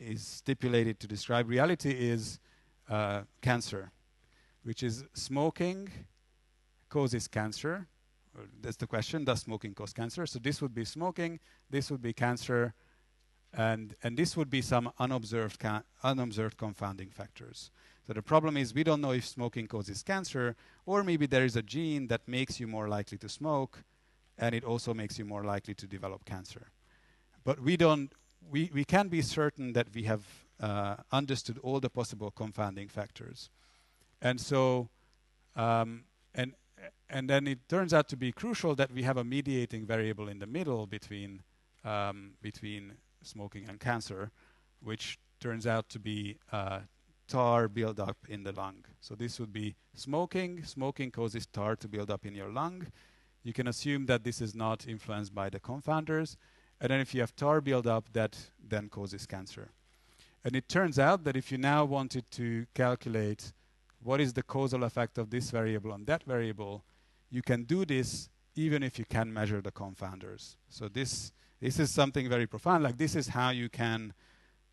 is stipulated to describe reality is cancer, which is smoking causes cancer. That's the question, does smoking cause cancer? So this would be smoking, this would be cancer, and this would be some unobserved confounding factors. So the problem is we don't know if smoking causes cancer, or maybe there is a gene that makes you more likely to smoke, and it also makes you more likely to develop cancer. But we can be certain that we have understood all the possible confounding factors. And so, and then it turns out to be crucial that we have a mediating variable in the middle between smoking and cancer, which turns out to be tar buildup in the lung. So this would be smoking. Smoking causes tar to build up in your lung. You can assume that this is not influenced by the confounders. And then if you have tar buildup, that then causes cancer. And it turns out that if you now wanted to calculate what is the causal effect of this variable on that variable, you can do this even if you can measure the confounders. So this is something very profound. Like this is how you can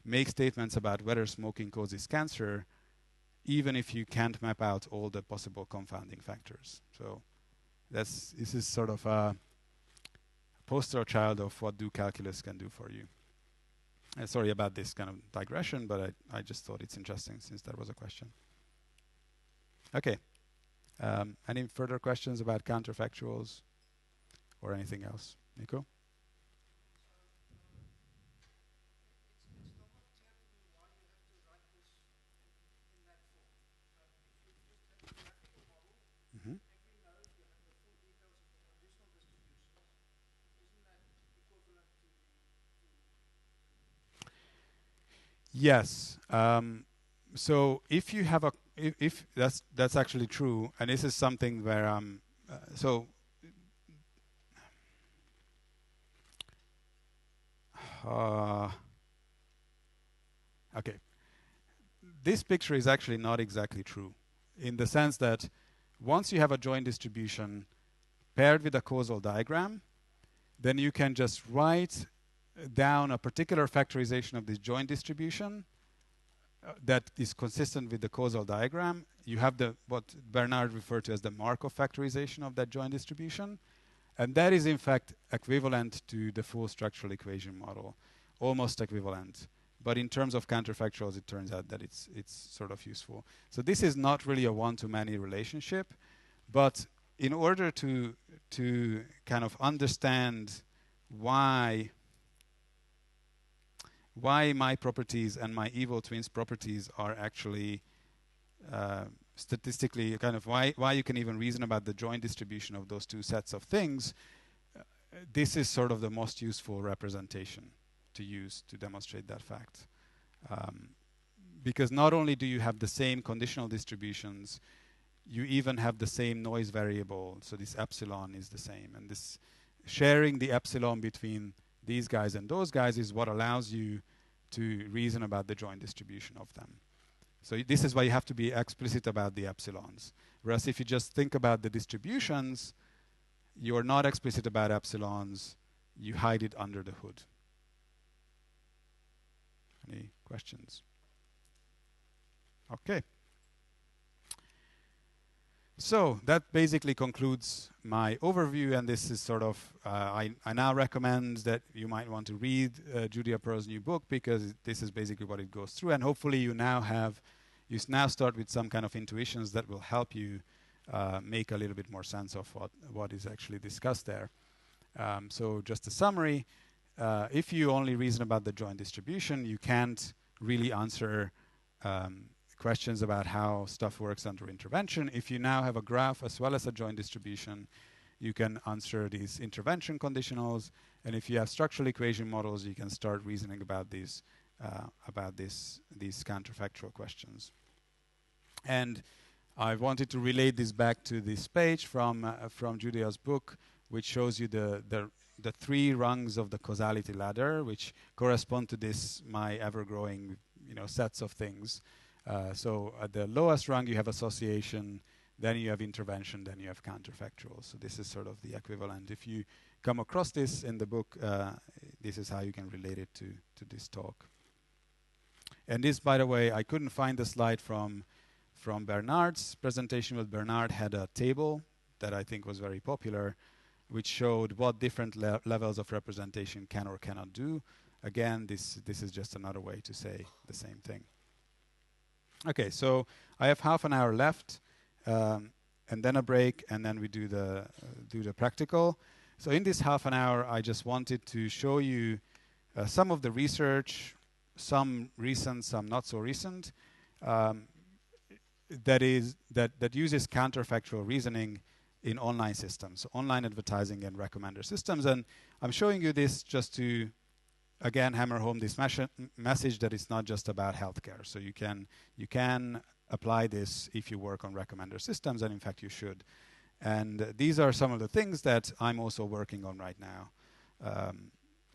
make statements about whether smoking causes cancer, even if you can't map out all the possible confounding factors. So this is sort of a poster child of what do calculus can do for you. Sorry about this kind of digression, but I just thought it's interesting since there was a question. Okay. Any further questions about counterfactuals or anything else? Nico? Mm-hmm. Yes. So if you have if that's actually true, and this is something where so okay, this picture is actually not exactly true, in the sense that once you have a joint distribution paired with a causal diagram, then you can just write down a particular factorization of this joint distribution that is consistent with the causal diagram. You have what Bernard referred to as the Markov factorization of that joint distribution. And that is in fact equivalent to the full structural equation model, almost equivalent. But in terms of counterfactuals, it turns out that it's sort of useful. So this is not really a one-to-many relationship, but in order to kind of understand why my properties and my evil twins properties are actually statistically kind of why you can even reason about the joint distribution of those two sets of things, this is sort of the most useful representation to use to demonstrate that fact. Because not only do you have the same conditional distributions, you even have the same noise variable, so this epsilon is the same. And this sharing the epsilon between these guys and those guys is what allows you to reason about the joint distribution of them. So this is why you have to be explicit about the epsilons. Whereas if you just think about the distributions, you're not explicit about epsilons, you hide it under the hood. Any questions? Okay. So that basically concludes my overview, and this is sort of, I now recommend that you might want to read Judy Appro's new book, because this is basically what it goes through, and hopefully you now start with some kind of intuitions that will help you make a little bit more sense of what is actually discussed there. So just a summary, if you only reason about the joint distribution, you can't really answer questions about how stuff works under intervention. If you now have a graph as well as a joint distribution, you can answer these intervention conditionals. And if you have structural equation models, you can start reasoning about these counterfactual questions. And I wanted to relate this back to this page from Julia's book, which shows you the three rungs of the causality ladder, which correspond to this my ever-growing sets of things. So at the lowest rung you have association, then you have intervention, then you have counterfactual. So this is sort of the equivalent. If you come across this in the book, this is how you can relate it to this talk. And this, by the way, I couldn't find the slide from Bernard's presentation, but Bernard had a table that I think was very popular, which showed what different levels of representation can or cannot do. Again, this is just another way to say the same thing. Okay, so I have half an hour left, and then a break, and then we do the practical. So in this half an hour, I just wanted to show you some of the research, some recent, some not so recent, that uses counterfactual reasoning in online systems, online advertising and recommender systems. And I'm showing you this just to again hammer home this message that it's not just about healthcare. So you can apply this if you work on recommender systems, and in fact you should. And these are some of the things that I'm also working on right now,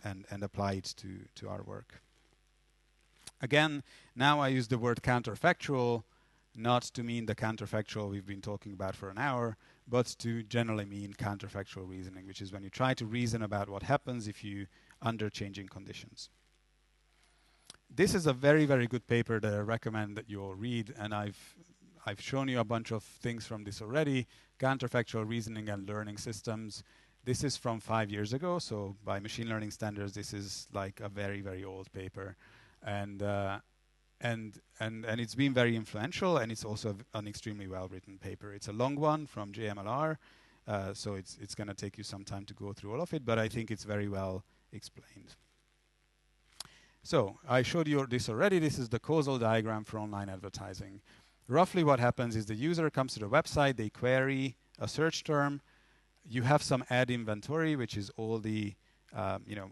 and apply it to our work. Again, now I use the word counterfactual not to mean the counterfactual we've been talking about for an hour, but to generally mean counterfactual reasoning, which is when you try to reason about what happens if you under changing conditions. This is a very, very good paper that I recommend that you all read, and I've shown you a bunch of things from this already. Counterfactual reasoning and learning systems. This is from 5 years ago, so by machine learning standards, this is like a very, very old paper, and it's been very influential, and it's also an extremely well-written paper. It's a long one from JMLR, so it's going to take you some time to go through all of it, but I think it's very well explained. So I showed you this already. This is the causal diagram for online advertising. Roughly what happens is the user comes to the website, they query a search term. You have some ad inventory, which is all the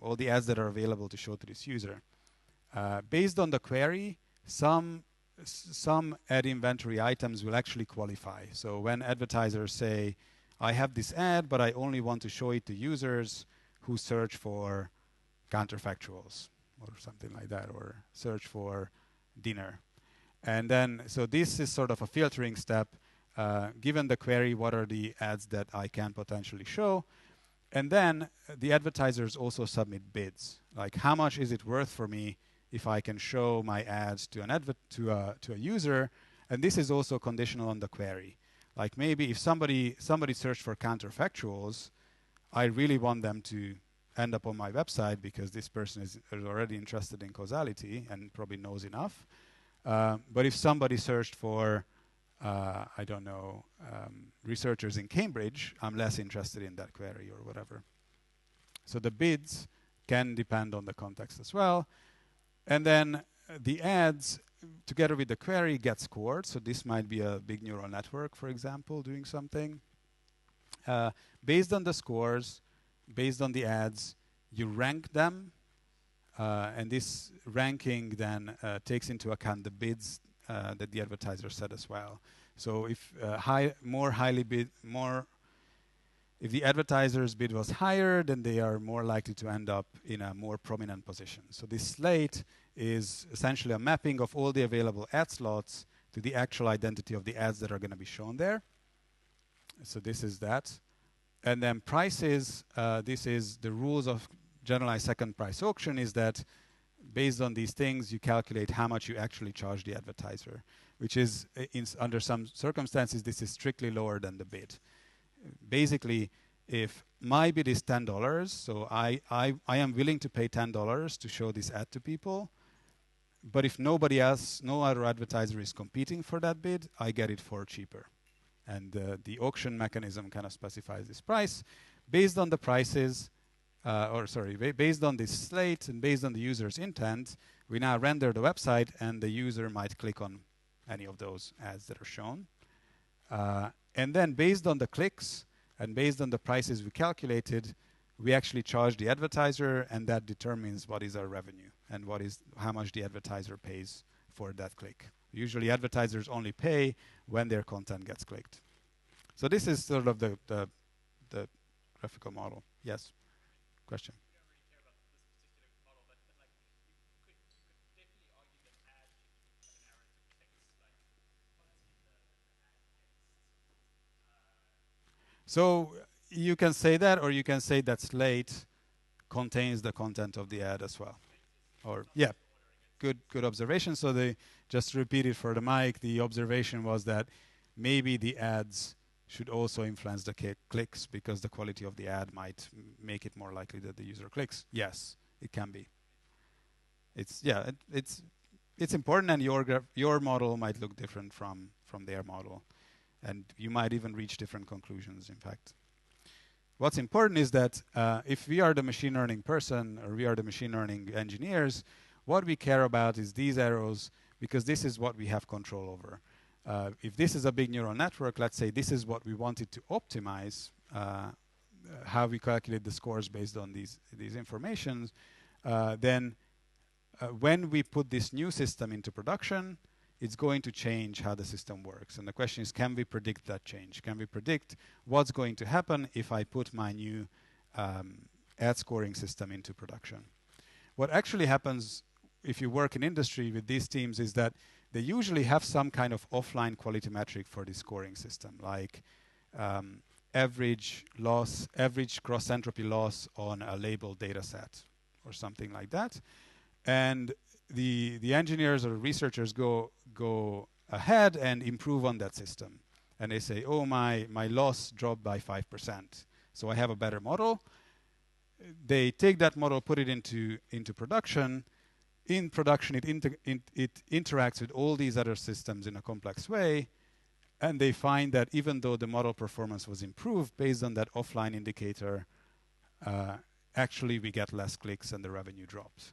all the ads that are available to show to this user. Based on the query, some ad inventory items will actually qualify. So when advertisers say, I have this ad, but I only want to show it to users who search for counterfactuals or something like that, or search for dinner. And then, so this is sort of a filtering step. Given the query, what are the ads that I can potentially show? And then the advertisers also submit bids. Like, how much is it worth for me if I can show my ads to a user? And this is also conditional on the query. Like, maybe if somebody searched for counterfactuals, I really want them to end up on my website because this person is already interested in causality and probably knows enough. But if somebody searched for, I don't know, researchers in Cambridge, I'm less interested in that query or whatever. So the bids can depend on the context as well. And then the ads, together with the query, get scored. So this might be a big neural network, for example, doing something. Based on the scores, based on the ads, you rank them. And this ranking then takes into account the bids that the advertiser set as well. So if if the advertiser's bid was higher, then they are more likely to end up in a more prominent position. So this slate is essentially a mapping of all the available ad slots to the actual identity of the ads that are going to be shown there. So this is that. And then prices, this is the rules of generalized second price auction, is that based on these things, you calculate how much you actually charge the advertiser, which is, under some circumstances, this is strictly lower than the bid. Basically, if my bid is $10, so I am willing to pay $10 to show this ad to people, but if nobody else, no other advertiser is competing for that bid, I get it for cheaper. And the auction mechanism kind of specifies this price. Based on the prices, based on this slate and based on the user's intent, we now render the website and the user might click on any of those ads that are shown. And then based on the clicks and based on the prices we calculated, we actually charge the advertiser, and that determines what is our revenue and how much the advertiser pays for that click. Usually advertisers only pay when their content gets clicked. So this is sort of the graphical model. Yes? Question? You don't really care about this particular model, but like you could definitely argue that ads should have an error to clicks. Like, what's in the ad text? So you can say that, or you can say that slate contains the content of the ad as well. Or yeah, good observation. So just to repeat it for the mic, the observation was that maybe the ads should also influence the clicks because the quality of the ad might make it more likely that the user clicks. Yes, it can be. It's important, and your model might look different from their model, and you might even reach different conclusions, in fact. What's important is that if we are the machine learning person or we are the machine learning engineers, what we care about is these arrows, because this is what we have control over. If this is a big neural network, let's say this is what we wanted to optimize, how we calculate the scores based on these informations, then when we put this new system into production, it's going to change how the system works. And the question is, can we predict that change? Can we predict what's going to happen if I put my new ad scoring system into production? What actually happens if you work in industry with these teams is that they usually have some kind of offline quality metric for the scoring system, like average cross entropy loss on a labeled data set or something like that. And the engineers or researchers go ahead and improve on that system. And they say, oh, my loss dropped by 5%. So I have a better model. They take that model, put it into production. In production, it interacts with all these other systems in a complex way. And they find that even though the model performance was improved based on that offline indicator, actually we get less clicks and the revenue drops.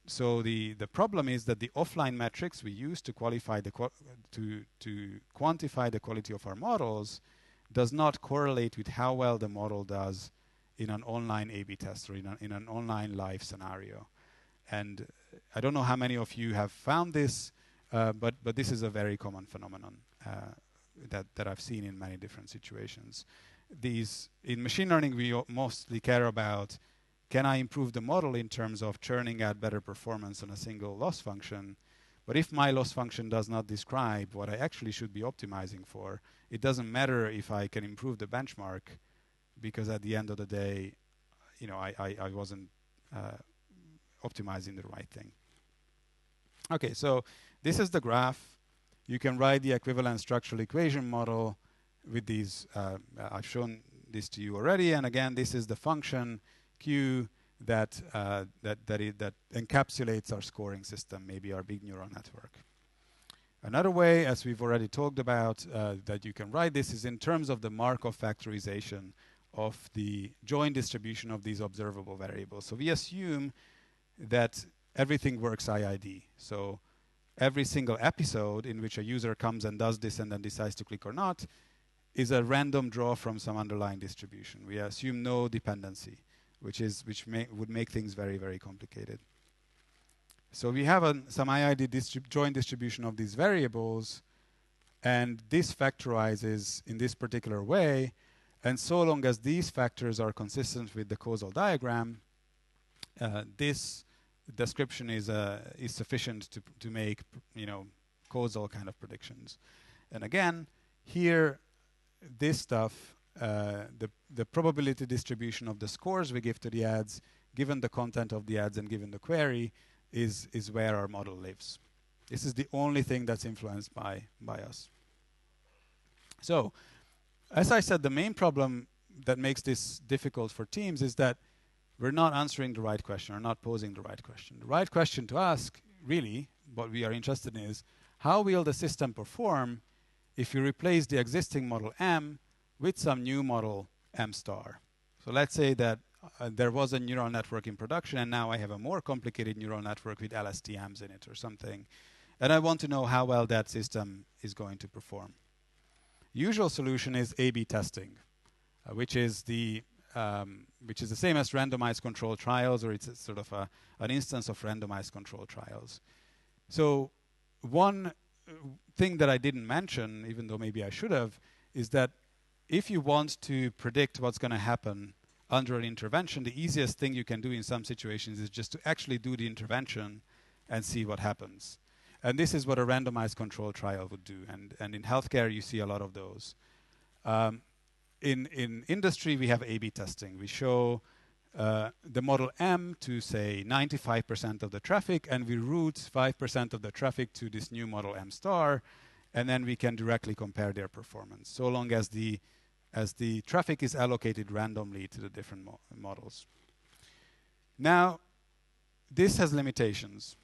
So the problem is that the offline metrics we use to quantify the quality of our models does not correlate with how well the model does in an online A/B test or in an online live scenario. And I don't know how many of you have found this, but this is a very common phenomenon that I've seen in many different situations. In machine learning, we mostly care about, can I improve the model in terms of churning out better performance on a single loss function? But if my loss function does not describe what I actually should be optimizing for, it doesn't matter if I can improve the benchmark, because at the end of the day, I wasn't optimizing the right thing. Okay, so this is the graph. You can write the equivalent structural equation model with these. I've shown this to you already, and again, this is the function Q that encapsulates our scoring system, maybe our big neural network. Another way, as we've already talked about, that you can write this is in terms of the Markov factorization of the joint distribution of these observable variables. So we assume that everything works IID. So every single episode in which a user comes and does this and then decides to click or not is a random draw from some underlying distribution. We assume no dependency, which would make things very, very complicated. So we have some IID joint distribution of these variables, and this factorizes in this particular way. And so long as these factors are consistent with the causal diagram, this description is sufficient to make causal kind of predictions. And again, here, this stuff, the probability distribution of the scores we give to the ads, given the content of the ads and given the query, is where our model lives. This is the only thing that's influenced by us. So, as I said, the main problem that makes this difficult for teams is that we're not answering the right question or not posing the right question. The right question to ask, really, what we are interested in is, how will the system perform if you replace the existing model M with some new model M star? So let's say that there was a neural network in production, and now I have a more complicated neural network with LSTMs in it or something. And I want to know how well that system is going to perform. Usual solution is A/B testing, which is the same as randomized controlled trials, or it's a sort of an instance of randomized controlled trials. So one thing that I didn't mention, even though maybe I should have, is that if you want to predict what's going to happen under an intervention, the easiest thing you can do in some situations is just to actually do the intervention and see what happens. And this is what a randomized control trial would do. And in healthcare, you see a lot of those. In industry, we have A/B testing. We show the model M to, say, 95% of the traffic, and we route 5% of the traffic to this new model M star, and then we can directly compare their performance, so long as the traffic is allocated randomly to the different models. Now, this has limitations.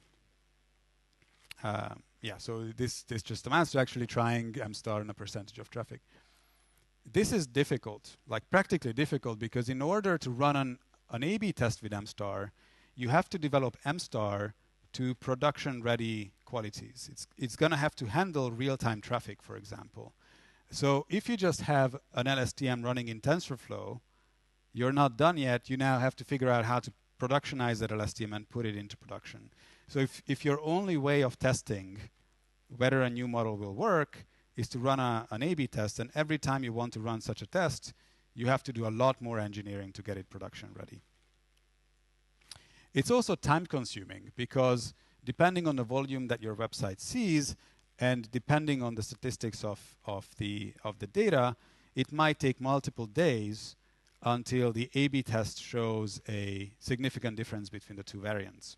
So this just amounts to actually trying M star in a percentage of traffic. This is difficult, like practically difficult, because in order to run an A/B test with M star, you have to develop M star to production-ready qualities. It's going to have to handle real-time traffic, for example. So if you just have an LSTM running in TensorFlow, you're not done yet. You now have to figure out how to productionize that LSTM and put it into production. So if your only way of testing whether a new model will work is to run an A/B test, and every time you want to run such a test, you have to do a lot more engineering to get it production ready. It's also time consuming, because depending on the volume that your website sees and depending on the statistics of the data, it might take multiple days until the A/B test shows a significant difference between the two variants.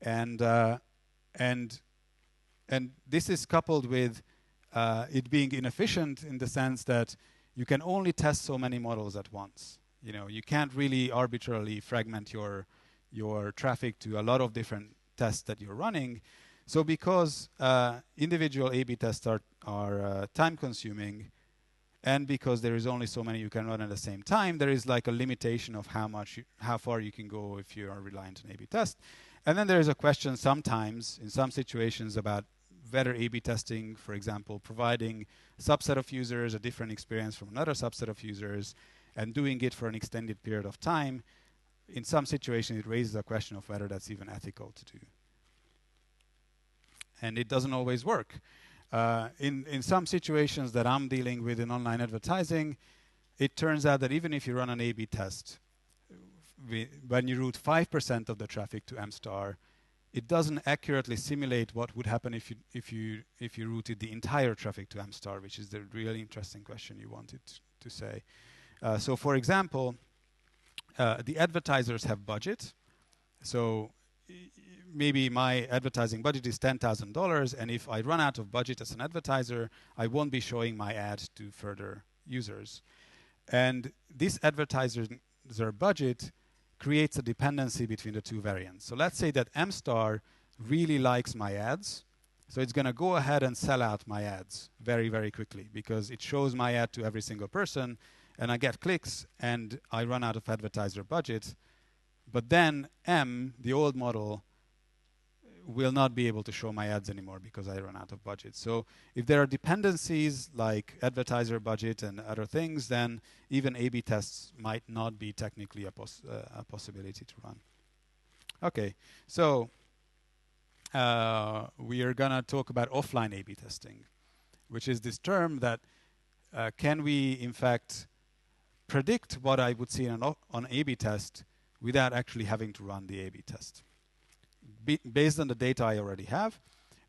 And this is coupled with it being inefficient in the sense that you can only test so many models at once. You can't really arbitrarily fragment your traffic to a lot of different tests that you're running. So because individual A/B tests are time consuming, and because there is only so many you can run at the same time, there is like a limitation of how far you can go if you are reliant on A/B test. And then there is a question sometimes, in some situations, about whether A/B testing, for example, providing a subset of users a different experience from another subset of users and doing it for an extended period of time, in some situations it raises a question of whether that's even ethical to do. And it doesn't always work. In some situations that I'm dealing with in online advertising, it turns out that even if you run an A/B test, when you route 5% of the traffic to M star, it doesn't accurately simulate what would happen if you routed the entire traffic to M star, which is the really interesting question you wanted to say. So for example, the advertisers have budget. So maybe my advertising budget is $10,000, and if I run out of budget as an advertiser, I won't be showing my ad to further users. And this advertiser budget creates a dependency between the two variants. So let's say that M star really likes my ads. So it's going to go ahead and sell out my ads very, very quickly, because it shows my ad to every single person, and I get clicks, and I run out of advertiser budget. But then M, the old model, will not be able to show my ads anymore because I run out of budget. So if there are dependencies like advertiser budget and other things, then even A/B tests might not be technically a possibility to run. Okay, so we are going to talk about offline A/B testing, which is this term that can we, in fact, predict what I would see on an A/B test without actually having to run the A/B test, based on the data I already have.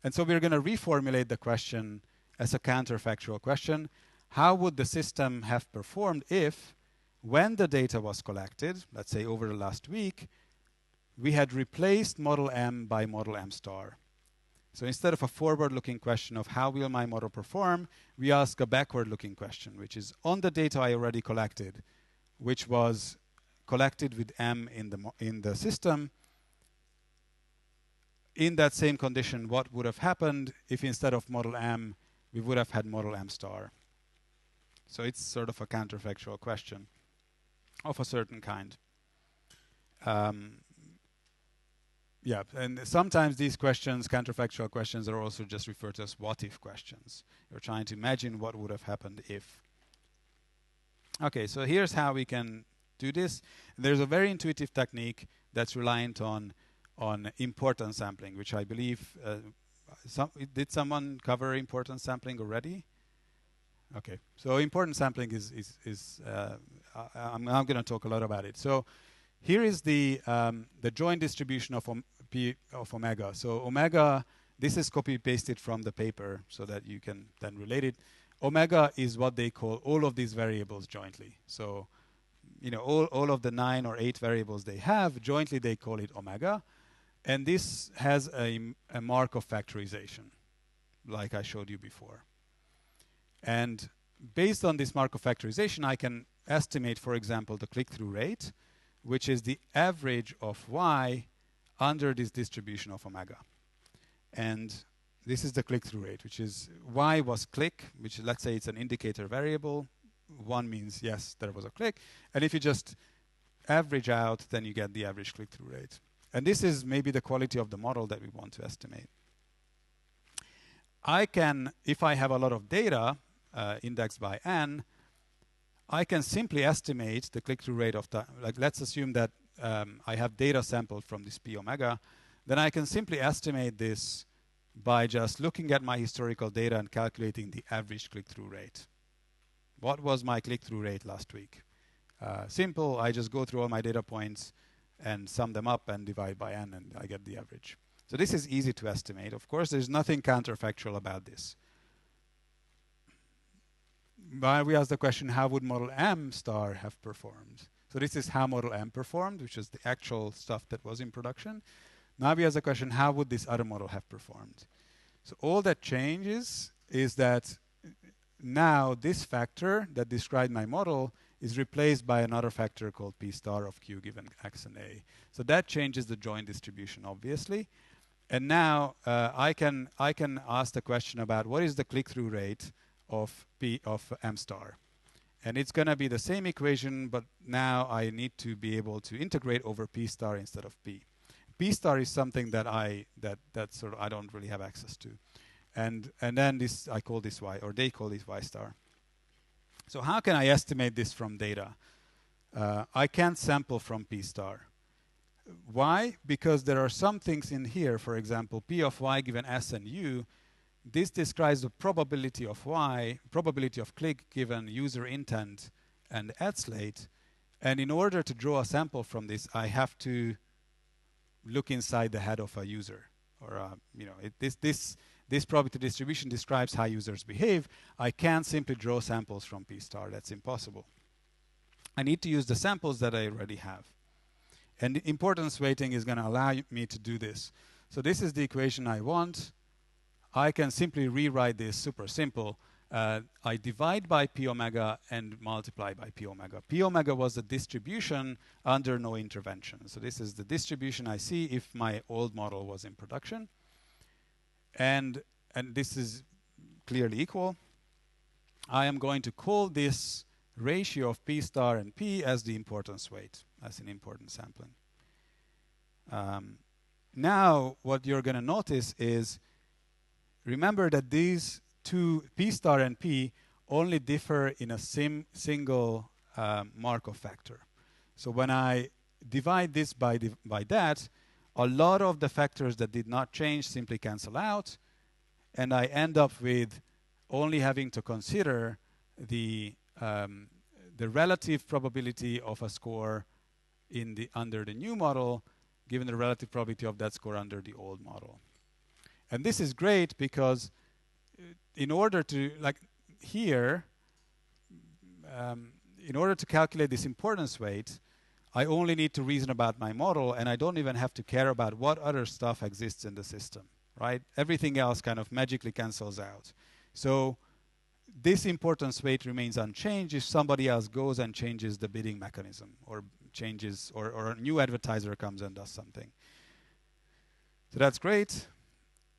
And so we're going to reformulate the question as a counterfactual question. How would the system have performed if, when the data was collected, let's say over the last week, we had replaced model M by model M star? So instead of a forward-looking question of how will my model perform, we ask a backward-looking question, which is on the data I already collected, which was collected with M in the system. In that same condition, what would have happened if instead of model M, we would have had model M star? So it's sort of a counterfactual question of a certain kind. Yeah, and sometimes these questions, counterfactual questions, are also just referred to as what-if questions. You're trying to imagine what would have happened if. Okay, so here's how we can do this. There's a very intuitive technique that's reliant on importance sampling, which I believe, did someone cover importance sampling already? Okay, so importance sampling I'm going to talk a lot about it. So here is the joint distribution of P of omega. So omega, this is copy-pasted from the paper so that you can then relate it. Omega is what they call all of these variables jointly. So, you know, all of the 9 or 8 variables they have, jointly they call it omega. And this has a Markov factorization, like I showed you before. And based on this Markov factorization, I can estimate, for example, the click-through rate, which is the average of y under this distribution of omega. And this is the click-through rate, which is y was click, which let's say it's an indicator variable. 1 means, yes, there was a click. And if you just average out, then you get the average click-through rate. And this is maybe the quality of the model that we want to estimate. I can, if I have a lot of data indexed by n, I can simply estimate the click-through rate of the, like let's assume that I have data sampled from this p omega, then I can simply estimate this by just looking at my historical data and calculating the average click-through rate. What was my click-through rate last week? Simple, I just go through all my data points and sum them up and divide by n, and I get the average. So this is easy to estimate. Of course, there's nothing counterfactual about this. But we ask the question, how would model M star have performed? So this is how model M performed, which is the actual stuff that was in production. Now we ask the question, how would this other model have performed? So all that changes is that now this factor that described my model is replaced by another factor called P star of Q given X and A. So that changes the joint distribution, obviously. And now I can ask the question about what is the click-through rate of P of M star. And it's going to be the same equation, but now I need to be able to integrate over P star instead of P. P star is something that I don't really have access to. And then this, I call this Y, or they call this Y star. So how can I estimate this from data? I can't sample from P star. Why? Because there are some things in here, for example, P of Y given S and U. This describes the probability of Y, probability of click given user intent and ad slate. And in order to draw a sample from this, I have to look inside the head of a user. Or this probability distribution describes how users behave. I can't simply draw samples from P star. That's impossible. I need to use the samples that I already have. And the importance weighting is going to allow me to do this. So this is the equation I want. I can simply rewrite this super simple. I divide by P omega and multiply by P omega. P omega was the distribution under no intervention. So this is the distribution I see if my old model was in production. And this is clearly equal. I am going to call this ratio of P star and P as the importance weight, as an importance sampling. Now, what you're going to notice is, remember that these two, P star and P, only differ in a single Markov factor. So when I divide this by that, a lot of the factors that did not change simply cancel out, and I end up with only having to consider the relative probability of a score under the new model, given the relative probability of that score under the old model. And this is great because in order to, like here, in order to calculate this importance weight, I only need to reason about my model, and I don't even have to care about what other stuff exists in the system. right? Everything else kind of magically cancels out. So this importance weight remains unchanged if somebody else goes and changes the bidding mechanism or changes, or a new advertiser comes and does something. So that's great.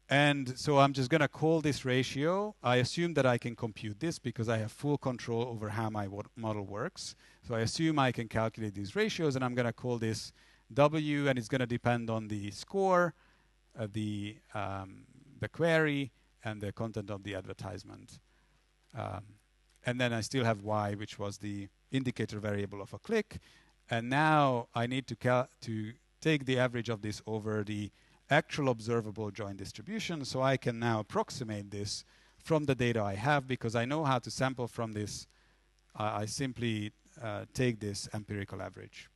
And so I'm just going to call this ratio. I assume that I can compute this because I have full control over how my model works. So I assume I can calculate these ratios, and I'm going to call this W, and it's going to depend on the score, the query, and the content of the advertisement. And then I still have Y, which was the indicator variable of a click. And now I need to take the average of this over the actual observable joint distribution. So I can now approximate this from the data I have because I know how to sample from this. I simply take this empirical average.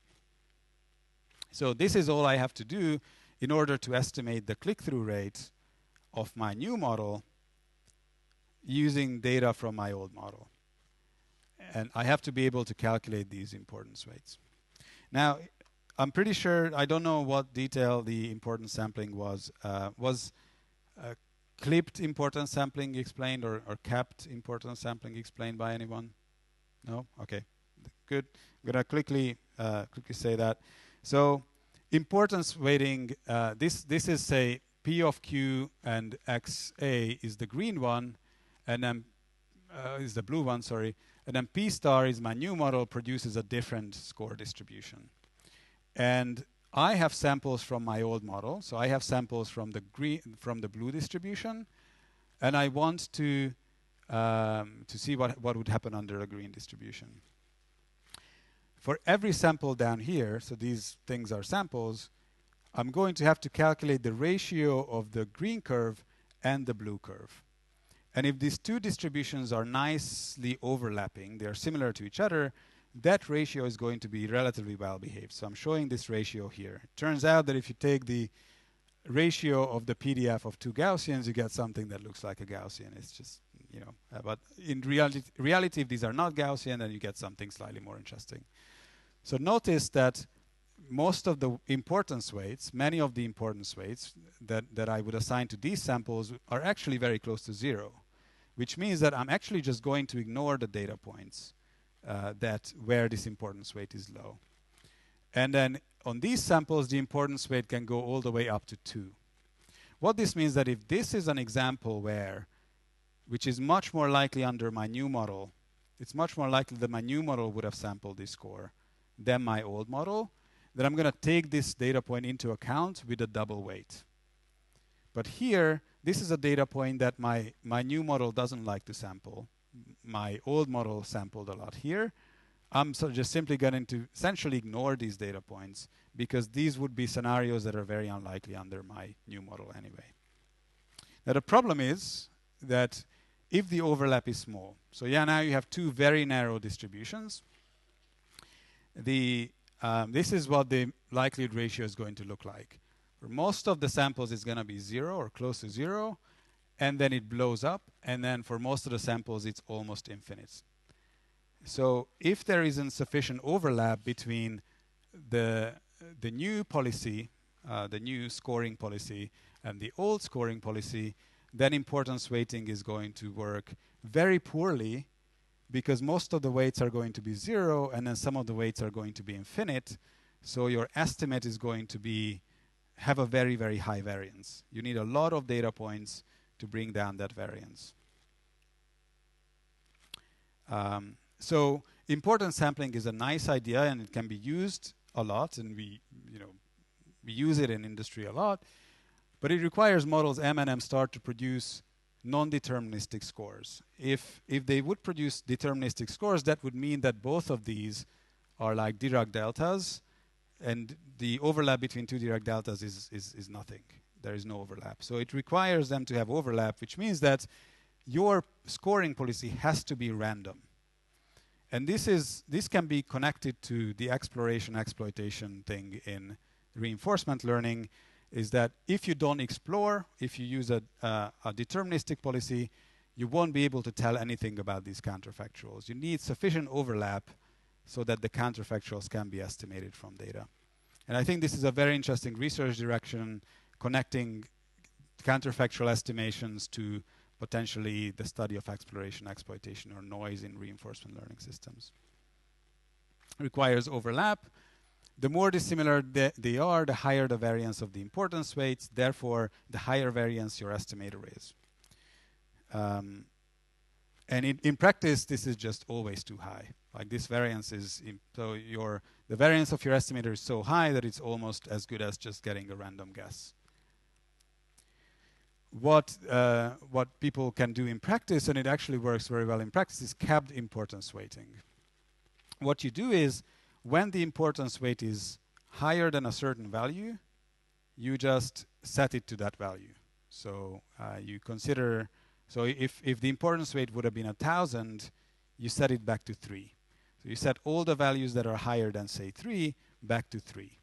So this is all I have to do in order to estimate the click-through rate of my new model using data from my old model. And I have to be able to calculate these importance weights. Now, I'm pretty sure, I don't know what detail the importance sampling was. Was clipped importance sampling explained or capped importance sampling explained by anyone? No? Okay, good. I'm going to quickly say that. So importance weighting, this is, say, P of Q and XA is the green one, and then is the blue one, sorry. And then P star is my new model, produces a different score distribution. And I have samples from my old model. So I have samples from the blue distribution. And I want to see what would happen under a green distribution. For every sample down here, so these things are samples, I'm going to have to calculate the ratio of the green curve and the blue curve. And if these two distributions are nicely overlapping, they are similar to each other, that ratio is going to be relatively well behaved. So I'm showing this ratio here. It turns out that if you take the ratio of the PDF of two Gaussians, you get something that looks like a Gaussian. It's just, but in reality, if these are not Gaussian, then you get something slightly more interesting. So notice that most of the importance weights, many of the importance weights that I would assign to these samples are actually very close to 0, which means that I'm actually just going to ignore the data points where this importance weight is low. And then on these samples, the importance weight can go all the way up to 2. What this means that if this is an example which is much more likely under my new model, it's much more likely that my new model would have sampled this score than my old model, then I'm going to take this data point into account with a double weight. But here, this is a data point that my new model doesn't like to sample. My old model sampled a lot here. I'm just simply going to essentially ignore these data points because these would be scenarios that are very unlikely under my new model anyway. Now the problem is that if the overlap is small, so now you have two very narrow distributions. This is what the likelihood ratio is going to look like. For most of the samples, it's going to be 0 or close to 0, and then it blows up, and then for most of the samples, it's almost infinite. So if there isn't sufficient overlap between the new policy, the new scoring policy, and the old scoring policy, then importance weighting is going to work very poorly because most of the weights are going to be 0, and then some of the weights are going to be infinite. So your estimate is going to have a very, very high variance. You need a lot of data points to bring down that variance. So importance sampling is a nice idea, and it can be used a lot, and we use it in industry a lot. But it requires models M and M star to produce non-deterministic scores. If they would produce deterministic scores, that would mean that both of these are like Dirac deltas, and the overlap between two Dirac deltas is nothing. There is no overlap. So it requires them to have overlap, which means that your scoring policy has to be random. And this can be connected to the exploration-exploitation thing in reinforcement learning, is that if you don't explore, if you use a deterministic policy, you won't be able to tell anything about these counterfactuals. You need sufficient overlap so that the counterfactuals can be estimated from data. And I think this is a very interesting research direction, connecting counterfactual estimations to potentially the study of exploration, exploitation, or noise in reinforcement learning systems. Requires overlap. The more dissimilar they are, the higher the variance of the importance weights. Therefore, the higher variance your estimator is. And in practice, this is just always too high. Like this variance is, the variance of your estimator is so high that it's almost as good as just getting a random guess. What people can do in practice, and it actually works very well in practice, is capped importance weighting. What you do is, when the importance weight is higher than a certain value, you just set it to that value. So you consider, so if the importance weight would have been 1,000, you set it back to 3. So you set all the values that are higher than, say, 3 back to 3.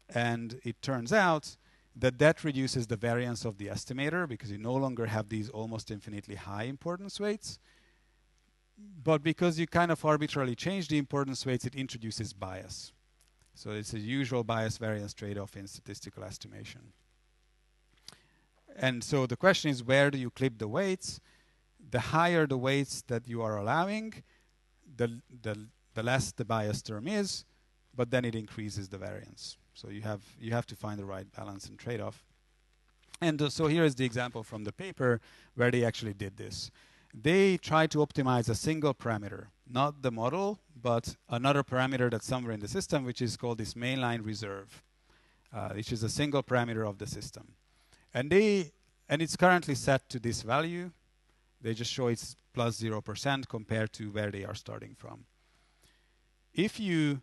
And it turns out that reduces the variance of the estimator, because you no longer have these almost infinitely high importance weights. But because you kind of arbitrarily change the importance weights, it introduces bias. So it's a usual bias variance trade-off in statistical estimation. And so the question is, where do you clip the weights? The higher the weights that you are allowing, the less the bias term is, but then it increases the variance. So you have to find the right balance and trade-off. And so here is the example from the paper where they actually did this. They tried to optimize a single parameter, not the model, but another parameter that's somewhere in the system, which is called this mainline reserve, which is a single parameter of the system. And it's currently set to this value. They just show it's plus 0% compared to where they are starting from. If you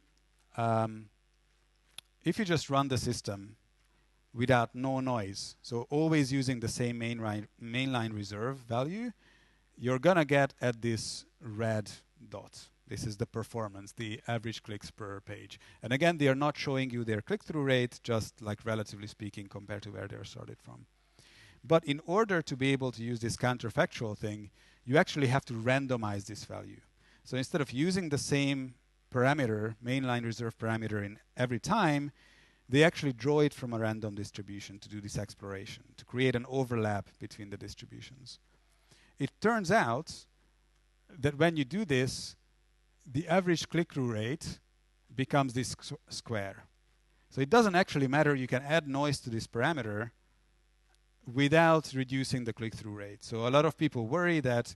just run the system without no noise, so always using the same mainline reserve value, you're going to get at this red dot. This is the performance, the average clicks per page. And again, they are not showing you their click-through rate, just like relatively speaking compared to where they're started from. But in order to be able to use this counterfactual thing, you actually have to randomize this value. So instead of using the same parameter, mainline reserve parameter in every time, they actually draw it from a random distribution to do this exploration, to create an overlap between the distributions. It turns out that when you do this, the average click-through rate becomes this square. So it doesn't actually matter. You can add noise to this parameter without reducing the click-through rate. So a lot of people worry that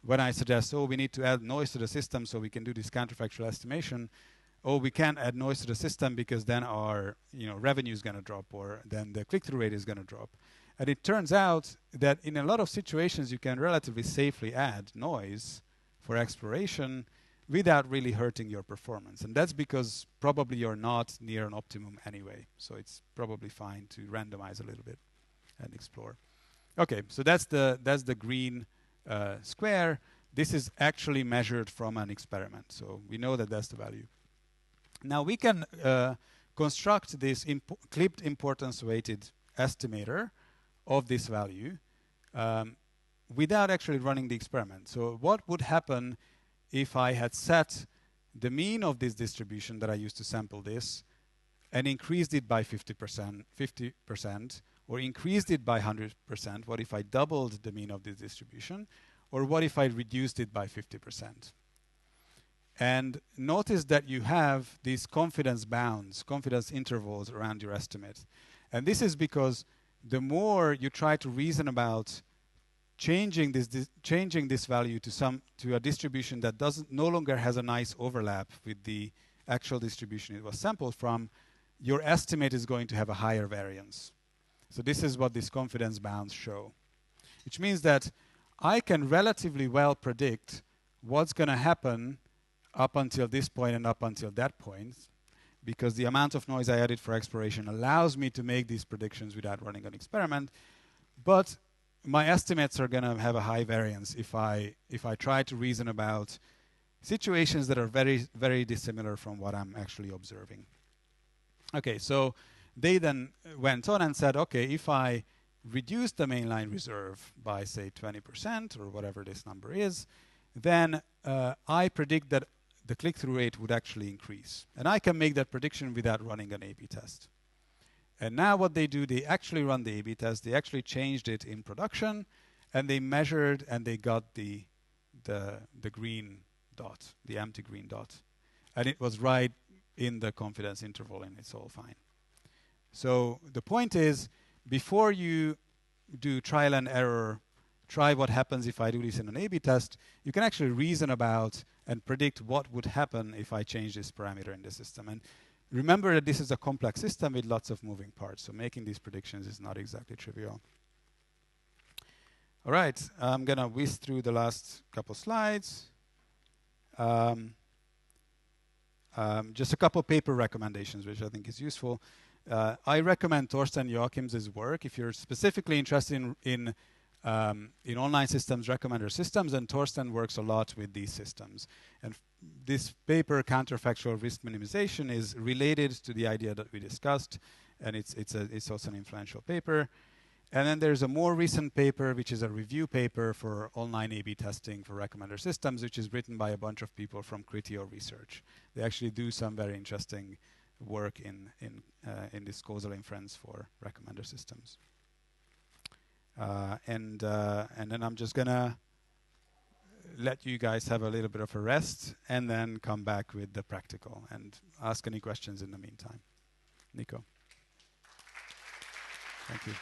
when I suggest, we need to add noise to the system so we can do this counterfactual estimation, we can't add noise to the system because then our revenue is going to drop, or then the click-through rate is going to drop. And it turns out that in a lot of situations, you can relatively safely add noise for exploration without really hurting your performance. And that's because probably you're not near an optimum anyway. So it's probably fine to randomize a little bit and explore. Okay, so that's the green square. This is actually measured from an experiment. So we know that that's the value. Now we can construct this clipped importance weighted estimator of this value without actually running the experiment. So what would happen if I had set the mean of this distribution that I used to sample this and increased it by 50%, or increased it by 100%? What if I doubled the mean of this distribution? Or what if I reduced it by 50%? And notice that you have these confidence bounds, confidence intervals around your estimate. And this is because the more you try to reason about changing this value to a distribution that no longer has a nice overlap with the actual distribution it was sampled from, your estimate is going to have a higher variance. So this is what these confidence bounds show, which means that I can relatively well predict what's going to happen up until this point and up until that point, because the amount of noise I added for exploration allows me to make these predictions without running an experiment. But my estimates are going to have a high variance if I try to reason about situations that are very, very dissimilar from what I'm actually observing. Okay, so they then went on and said, okay, if I reduce the mainline reserve by, say, 20% or whatever this number is, then I predict that the click-through rate would actually increase. And I can make that prediction without running an A/B test. And now what they do, they actually run the A/B test. They actually changed it in production, and they measured, and they got the green dot, the empty green dot, and it was right in the confidence interval, and it's all fine. So the point is, before you do trial and error, try what happens if I do this in an A/B test, you can actually reason about and predict what would happen if I change this parameter in the system. And remember that this is a complex system with lots of moving parts, so making these predictions is not exactly trivial. All right, I'm going to whiz through the last couple slides. Just a couple paper recommendations, which I think is useful. I recommend Torsten Joachim's work if you're specifically interested in online systems, recommender systems, and Torsten works a lot with these systems. And this paper, Counterfactual Risk Minimization, is related to the idea that we discussed, and it's also an influential paper. And then there's a more recent paper, which is a review paper for online A/B testing for recommender systems, which is written by a bunch of people from Criteo Research. They actually do some very interesting work in this causal inference for recommender systems. And then I'm just gonna let you guys have a little bit of a rest, and then come back with the practical and ask any questions in the meantime. Nico. Thank you.